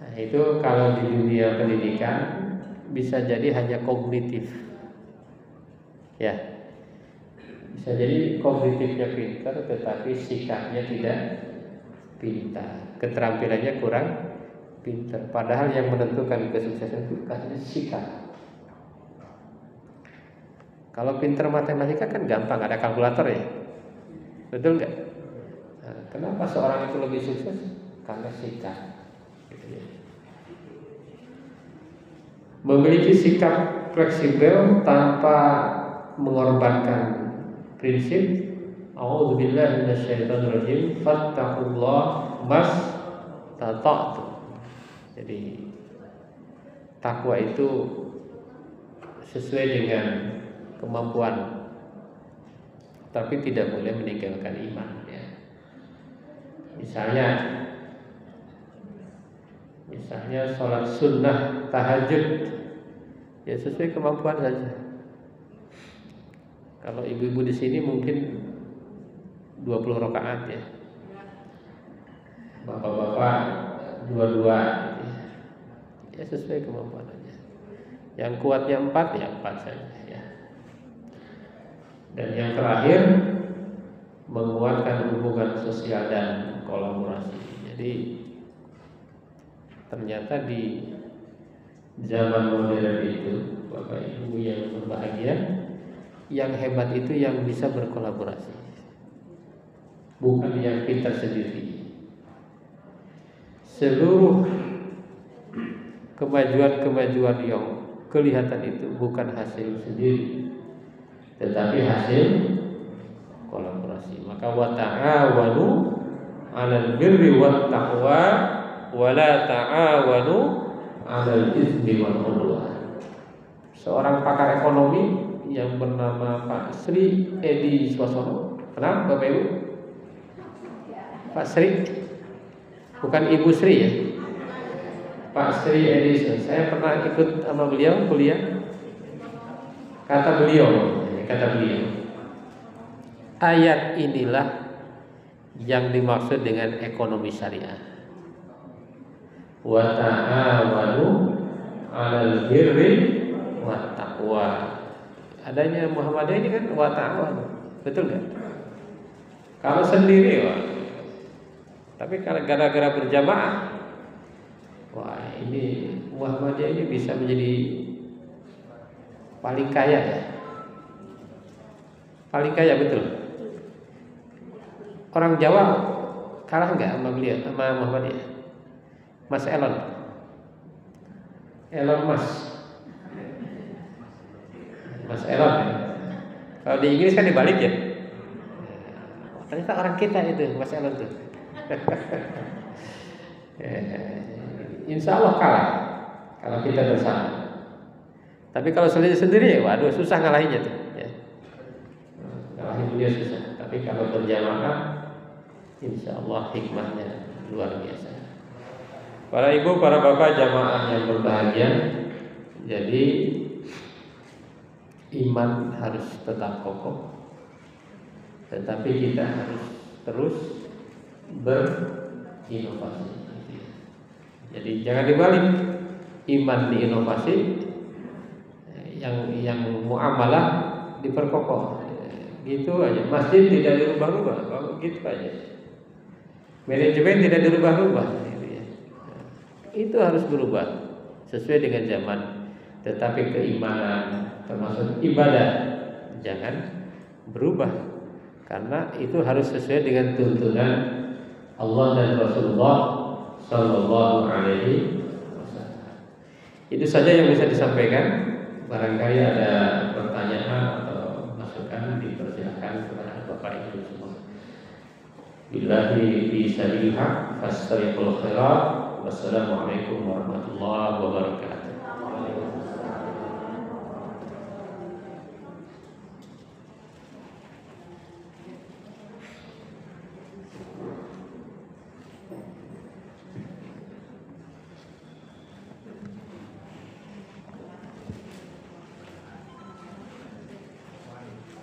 Nah, itu kalau di dunia pendidikan bisa jadi hanya kognitif. Ya. Bisa jadi kognitifnya pintar tetapi sikapnya tidak pintar, keterampilannya kurang pintar. Padahal yang menentukan kesuksesan itu katanya sikap. Kalau pintar matematika kan gampang, ada kalkulator ya, betul nggak? Nah, kenapa seorang itu lebih sukses? Karena sikap. Memiliki sikap fleksibel tanpa mengorbankan prinsip. A'udzubillahi minasyaitonirrajim. Fattaqullah mastata'tu. Jadi takwa itu sesuai dengan kemampuan, tapi tidak boleh meninggalkan iman ya. Misalnya sholat sunnah tahajud ya sesuai kemampuan saja. Kalau ibu-ibu di sini mungkin 20 rakaat ya. Bapak-bapak 22 gitu ya. Ya sesuai kemampuan aja. Yang kuatnya 4 ya 4 saja ya. Dan yang terakhir menguatkan hubungan sosial dan kolaborasi. Jadi ternyata di zaman modern itu, Bapak Ibu yang berbahagia, yang hebat itu yang bisa berkolaborasi, bukan yang pintar sendiri. Seluruh kemajuan-kemajuan yang kelihatan itu bukan hasil sendiri, tetapi hasil kolaborasi. Maka wa ta'awanu 'alal birri wat taqwa wa la ta'awanu 'alal itsmi wal 'udwan. Seorang pakar ekonomi yang bernama Pak Sri Edi Swasono. Kenal Bapak Ibu? Pak Sri, bukan Ibu Sri ya. Pak Sri Edi, saya pernah ikut sama beliau kuliah. Kata beliau, ayat inilah yang dimaksud dengan ekonomi syariah. Wa ta'awanu 'alal birri wat taqwa. Adanya Muhammadiyah ini kan wa ta'awanu. Betul enggak? Kalau sendiri wah. Tapi kalau gara-gara berjamaah, wah ini Muhammadiyah ini bisa menjadi paling kaya ya. Paling kaya betul. Orang Jawa kalah enggak sama beliau, sama Muhammadiyah? Mas Elon Mas Elon ya. Kalau di Inggris kan dibalik ya. Ternyata orang kita itu Mas Elon tuh. Insya Allah kalah kalau kita bersama. Tapi kalau sendiri, waduh susah ngalahinnya tuh. Ya. Ngalahin beliau susah. Tapi kalau berjamaah, insya Allah hikmahnya luar biasa. Para ibu, para bapak jamaah yang berbahagia, jadi iman harus tetap kokoh, tetapi kita harus terus berinovasi. Jadi jangan dibalik, iman diinovasi, yang muamalah diperkokoh. Gitu aja. Masjid tidak dirubah-rubah, gitu aja. Manajemen tidak dirubah-rubah. Itu harus berubah sesuai dengan zaman. Tetapi keimanan termasuk ibadah jangan berubah, karena itu harus sesuai dengan tuntunan Allah dan Rasulullah Sallallahu Alaihi Wasallam. Itu saja yang bisa disampaikan. Barangkali ada pertanyaan atau masukan, dipersilakan kepada Bapak Ibu semua. Billahi fi sabilil haq fastabiqul khairat. Wassalamualaikum warahmatullahi wabarakatuh.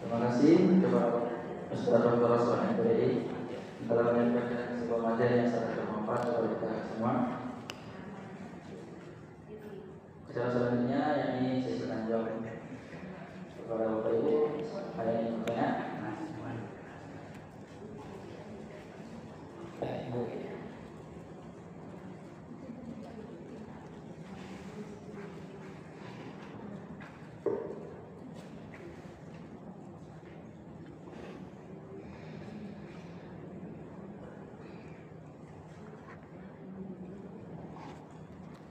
Terima kasih kepada Ustaz Dr. Rasul MPI telah menyampaikan sebuah materi yang sangat bermanfaat bagi kita semua. Acara selanjutnya yakni sesi tanya jawab kepada Bapak Ibu. Ada yang bertanya?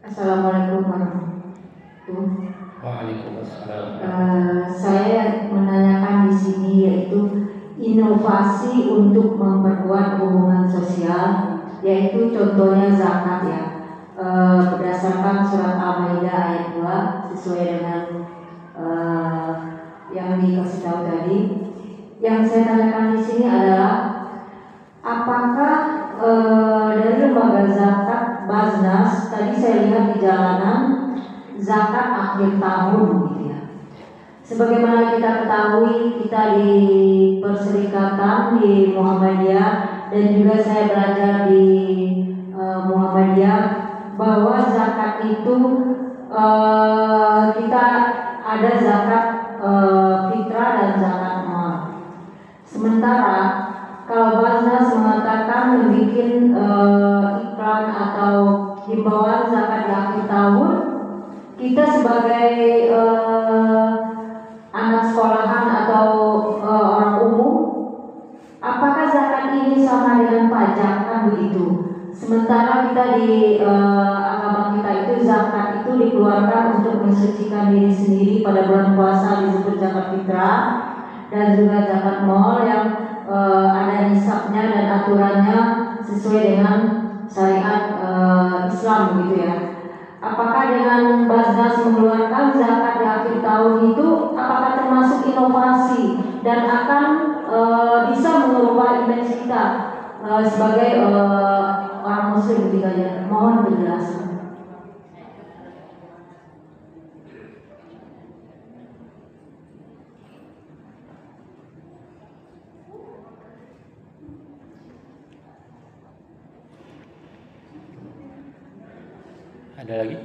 Assalamualaikum warahmatullahi wabarakatuh. Waalaikumsalam. Saya menanyakan di sini yaitu inovasi untuk memperkuat hubungan sosial, yaitu contohnya zakat ya. Berdasarkan surat Al-Maidah ayat 2 sesuai dengan yang dikasih tahu tadi. Yang saya tanyakan di sini adalah apakah dari lembaga zakat Baznas tadi saya lihat di jalanan zakat akhir tahun gitu ya. Sebagaimana kita ketahui, kita di Perserikatan di Muhammadiyah dan juga saya belajar di Muhammadiyah bahwa zakat itu kita ada zakat fitrah dan zakat mal. Sementara kalau Basnas mengatakan membuat iklan atau himbauan zakat di akhir tahun, kita sebagai anak sekolahan atau orang umum, apakah zakat ini sama dengan pajak, kan begitu? Sementara kita di agama kita itu zakat itu dikeluarkan untuk mensucikan diri sendiri pada bulan puasa disebut zakat fitrah dan juga zakat mal yang ada nisabnya dan aturannya sesuai dengan syariat Islam gitu ya. Apakah dengan Basnas mengeluarkan zakat di akhir tahun itu apakah termasuk inovasi dan akan bisa mengubah image kita sebagai orang muslim gitu aja? Mohon penjelasan. Ada lagi?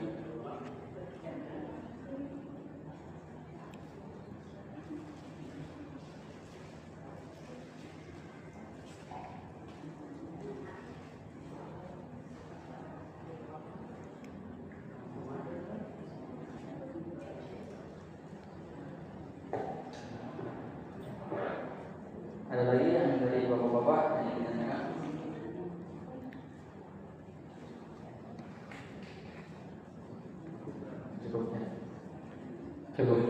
Ada lagi yang dari bapak-bapak yang ditanyakan? Cukupnya. Cukup.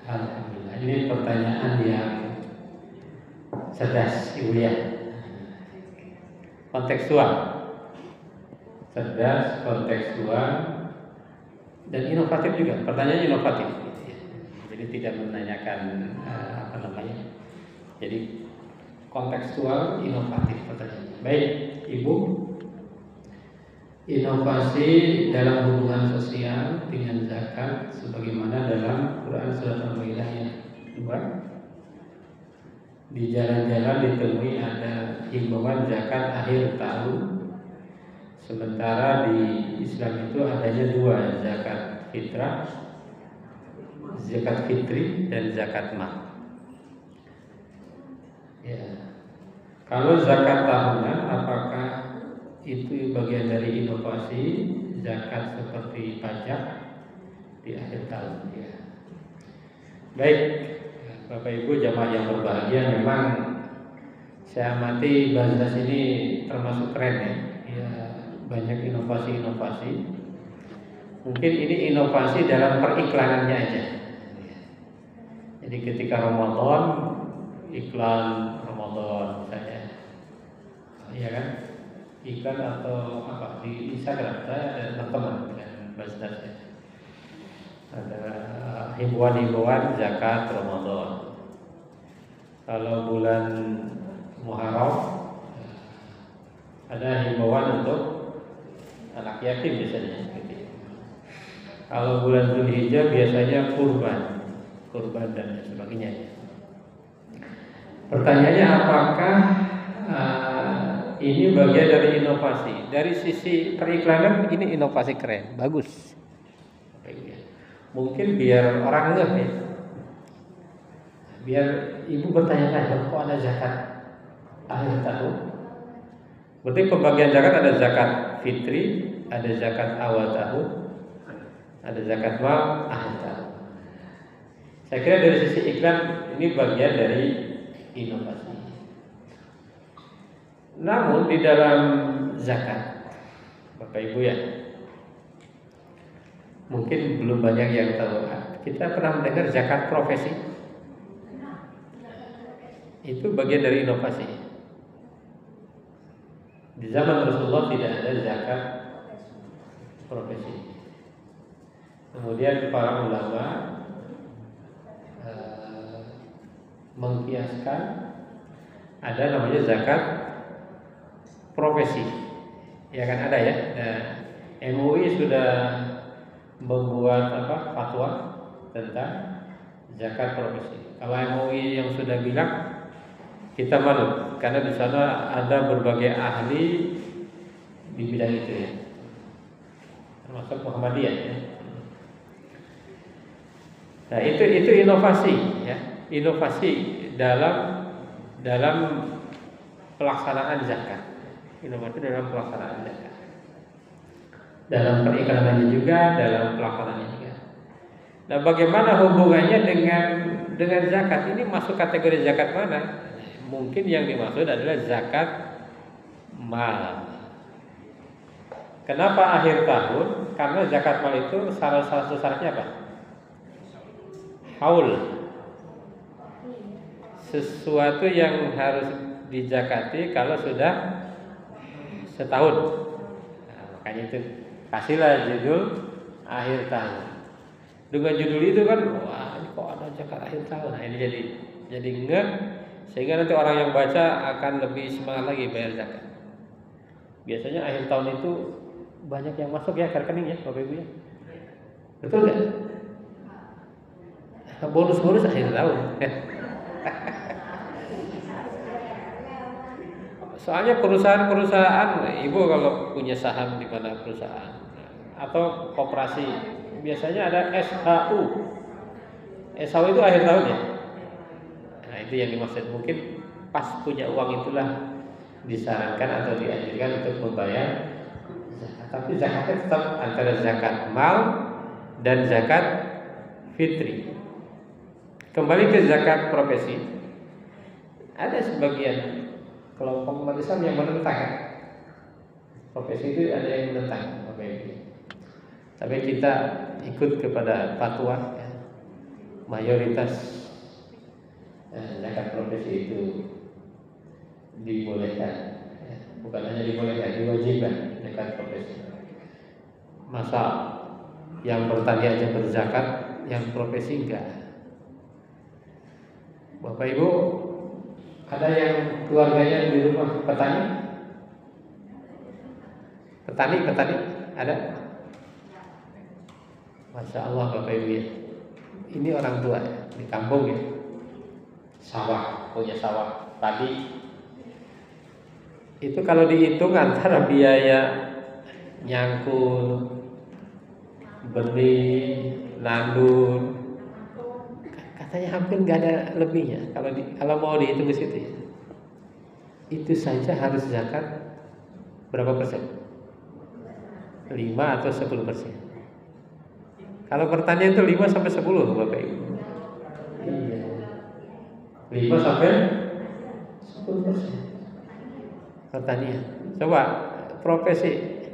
Alhamdulillah. Ini pertanyaan yang cerdas, Ibu ya. Kontekstual. Cerdas, kontekstual, dan inovatif juga. Pertanyaan inovatif. Jadi tidak menanyakan apa namanya. Jadi kontekstual, inovatif pertanyaannya. Baik, Ibu. Inovasi dalam hubungan sosial dengan zakat sebagaimana dalam Quran surat Al-Maidah ayat 2. Di jalan-jalan ditemui ada himbauan zakat akhir tahun. Sementara di Islam itu adanya dua, zakat fitrah, zakat fitri dan zakat mal. Ya. Kalau zakat tahunan, apakah itu bagian dari inovasi zakat seperti pajak di akhir tahun? Ya. Baik, Bapak Ibu jamaah yang berbahagia, memang saya amati Basnas ini termasuk keren ya. Ya, banyak inovasi-inovasi. Mungkin ini inovasi dalam periklanannya aja. Jadi ketika Ramadan, iklan Ramadan misalnya, ya kan? Iklan atau apa di Instagram saya ada teman-teman dan Basnas ya. Ada himbauan-himbauan zakat Ramadan. Kalau bulan Muharram ada himbauan untuk anak yatim biasanya. Kalau bulan Dzulhijjah biasanya kurban dan sebagainya. Pertanyaannya apakah ini bagian dari inovasi? Dari sisi periklanan ini inovasi keren, bagus. Mungkin biar orang ngeh ya. Biar ibu bertanya-tanya, kok ada zakat akhir tahun? Berarti pembagian zakat ada zakat fitri, ada zakat awal tahun, ada zakat mal akhir tahun. Saya kira dari sisi iklan ini bagian dari inovasi. Namun di dalam zakat, Bapak Ibu ya, mungkin belum banyak yang tahu. Kita pernah mendengar zakat profesi. Itu bagian dari inovasi. Di zaman Rasulullah tidak ada zakat profesi. Kemudian para ulama mengkiaskan ada namanya zakat profesi, ya kan ada ya. Nah, MUI sudah membuat fatwa tentang zakat profesi. Kalau MUI yang sudah bilang, kita manut karena di sana ada berbagai ahli di bidang itu ya, termasuk Muhammadiyah ya. Nah itu inovasi ya, inovasi dalam pelaksanaan zakat, inovasi dalam pelaksanaan zakat, dalam periklanan juga, dalam pelaksanaannya juga. Nah, bagaimana hubungannya dengan zakat? Ini masuk kategori zakat mana? Mungkin yang dimaksud adalah zakat mal. Kenapa akhir tahun? Karena zakat mal itu salah satu syaratnya apa? Haul. Sesuatu yang harus dizakati kalau sudah setahun. Nah, makanya itu kasihlah judul akhir tahun. Dengan judul itu kan, wah ini kok ada zakat akhir tahun. Nah ini jadi ingat, sehingga nanti orang yang baca akan lebih semangat lagi bayar zakat. Biasanya akhir tahun itu banyak yang masuk ya ke rekening ya Bapak Ibu ya. Betul nggak? Bonus-bonus akhir tahun. Soalnya perusahaan-perusahaan, Ibu kalau punya saham di mana perusahaan atau koperasi, biasanya ada SHU. SHU itu akhir tahun ya. Nah itu yang dimaksud, mungkin pas punya uang itulah disarankan atau dianjurkan untuk membayar zakat. Tapi zakatnya tetap antara zakat mal dan zakat fitri. Kembali ke zakat profesi, ada sebagian kelompok umat Islam yang menentang profesi itu, ada yang menentang Bapak Ibu. Tapi kita ikut kepada fatwa ya. Mayoritas zakat profesi itu dibolehkan ya. Bukan hanya dibolehkan, diwajibkan zakat profesi. Masa yang bertani aja berzakat, yang profesi enggak? Bapak Ibu, ada yang keluarganya di rumah petani? Petani ada? Masya Allah Bapak Ibu ya. Ini orang tua ya, di kampung ya. Sawah, punya sawah padi. Itu kalau dihitung antara biaya nyangkul, benih, nandur, katanya hampir nggak ada lebihnya. Kalau mau dihitung ke situ ya. Itu saja harus zakat berapa persen? 5 atau 10%. Kalau pertanian itu 5 sampai 10 Bapak Ibu. Iya. 5 sampai 10% pertanian. Coba profesi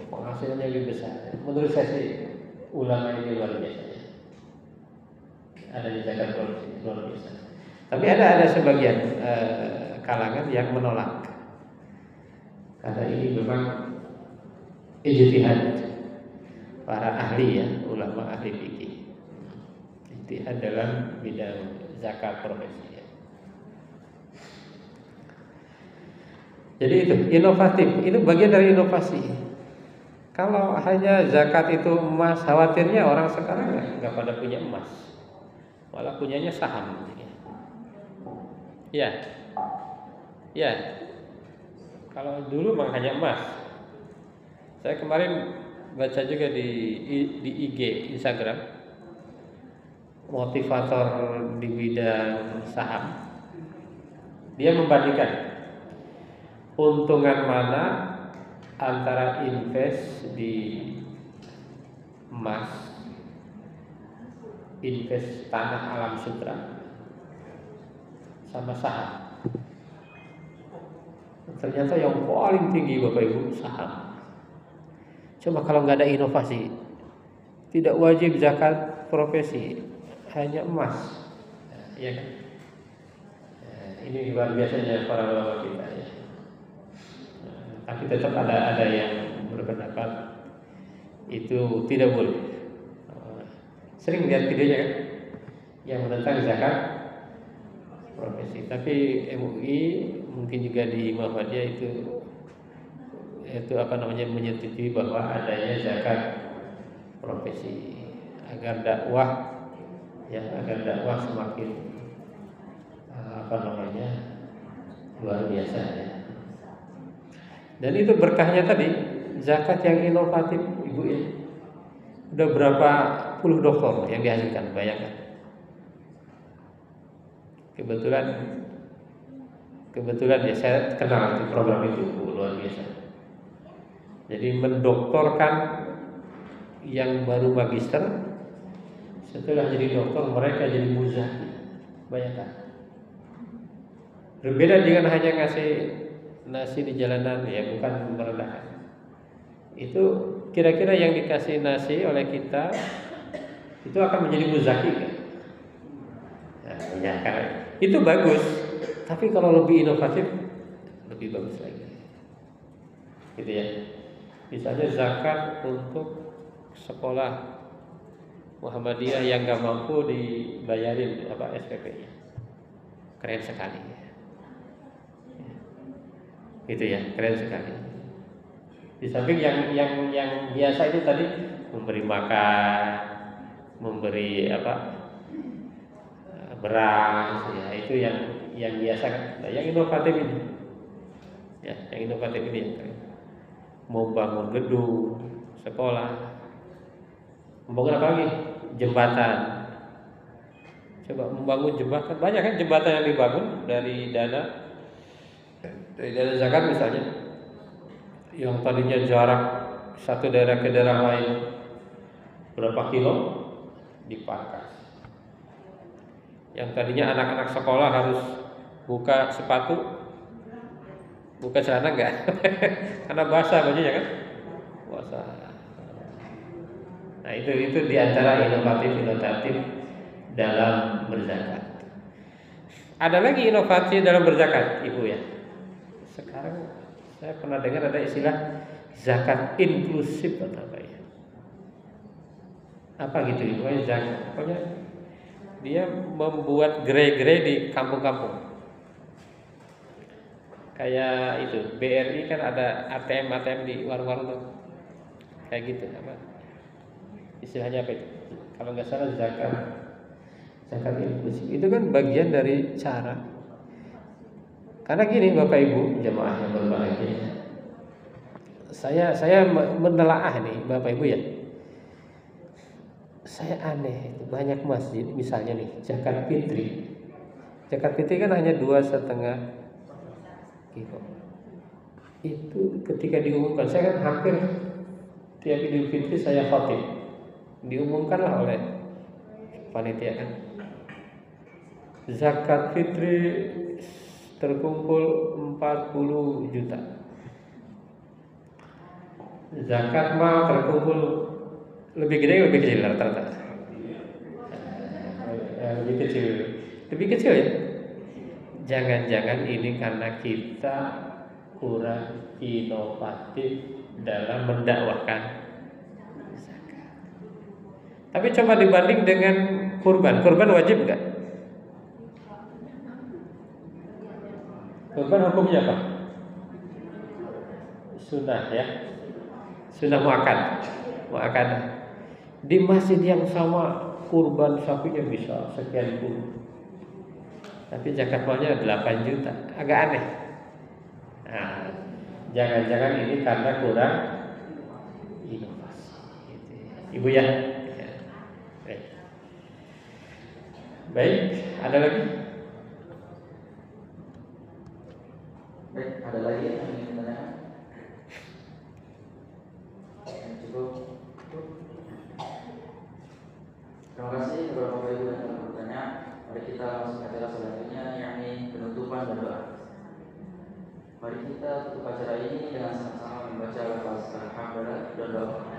penghasilannya lebih besar. Menurut saya sih ulama ini luar biasa. Ada di zakat profesi luar biasa. Tapi ada sebagian kalangan yang menolak. Karena ini memang ijtihad para ahli ya, ulama ahli fikih. Ijtihad dalam bidang zakat profesi ya. Jadi itu inovatif, itu bagian dari inovasi. Kalau hanya zakat itu emas, khawatirnya orang sekarang nggak pada punya emas, malah punyanya saham. Ya. Kalau dulu memang hanya emas. Saya kemarin baca juga di IG Instagram, motivator di bidang saham. Dia membandingkan untungan mana antara invest di emas, invest tanah alam sutra, sama saham. Ternyata yang paling tinggi Bapak Ibu saham. Coba kalau nggak ada inovasi, tidak wajib zakat profesi, hanya emas, ya kan? Ini luar biasanya para ulama kita ya. Tapi tetap ada yang berpendapat itu tidak boleh. Sering lihat videonya kan, yang menentang zakat profesi. Tapi MUI mungkin juga di Muhammadiyah itu menyetujui bahwa adanya zakat profesi agar dakwah ya, agar dakwah semakin luar biasa ya. Dan itu berkahnya tadi, zakat yang inovatif, Ibu ya. Udah berapa puluh dokter yang dihasilkan, bayangkan. Kebetulan ya saya kenal di program itu, luar biasa. Jadi mendoktorkan yang baru magister, setelah jadi dokter mereka jadi muzaki. Bayangkan. Berbeda dengan hanya ngasih nasi di jalanan, ya, bukan merendahkan. Itu kira-kira yang dikasih nasi oleh kita itu akan menjadi muzaki kan? Nah, ya, karena itu bagus. Tapi kalau lebih inovatif, lebih bagus lagi. Gitu ya. Misalnya zakat untuk sekolah Muhammadiyah yang nggak mampu dibayarin SPP-nya. Keren sekali. Gitu ya, keren sekali. Di samping yang biasa itu tadi memberi makan, memberi beras, ya itu yang biasa kan. Nah, yang inovatif ini, ya, yang inovatif ini yang keren. Mau bangun gedung, sekolah, membangun apa lagi? Jembatan. Coba membangun jembatan, banyak kan jembatan yang dibangun dari dana zakat misalnya, yang tadinya jarak satu daerah ke daerah lain berapa kilo dipangkas. Yang tadinya anak-anak sekolah harus buka sepatu, buka celana enggak? Karena basah bajunya kan, basah. Nah itu diantara inovatif dalam berzakat. Ada lagi inovasi dalam berzakat, Ibu ya. Sekarang saya pernah dengar ada istilah zakat inklusif atau apa ya? Apa gitu Ibu? Zakat, pokoknya dia membuat gerai-gerai di kampung-kampung. Kayak itu BRI kan ada ATM di warung-warung tuh. Kayak gitu apa? Istilahnya apa itu? Kalau nggak salah zakat inklusif itu kan bagian dari cara. Karena gini Bapak Ibu jemaah yang berbahagia, saya menelaah nih Bapak Ibu ya. Saya aneh, banyak masjid misalnya nih zakat fitri. Zakat fitri kan hanya 2,5 kilo. Itu ketika diumumkan, saya kan hampir tiap Idul Fitri saya khatib. Diumumkanlah oleh panitia kan. Zakat fitri terkumpul 40 juta. Zakat mal terkumpul lebih kecil rata-rata. Lebih kecil ya. Jangan-jangan ini karena kita kurang inovatif dalam mendakwahkan zakat. Tapi coba dibanding dengan kurban wajib nggak? Kurban hukumnya apa? Sunnah ya. Sunnah muakkad. Di masjid yang sama kurban sapinya bisa sekian puluh. Tapi zakat malnya 8 juta. Agak aneh. Nah, jangan-jangan ini karena kurang inovasi. Ibu ya. Baik, ada lagi? Baik, ada lagi yang ingin ditanyakan? Cukup. Terima kasih kepada Bapak Ibu yang telah bertanya. Mari kita masuk ke acara selanjutnya, yakni penutupan dan doa. Mari kita tutup acara ini dengan sama-sama membaca lafaz alhamdulillah dan doa.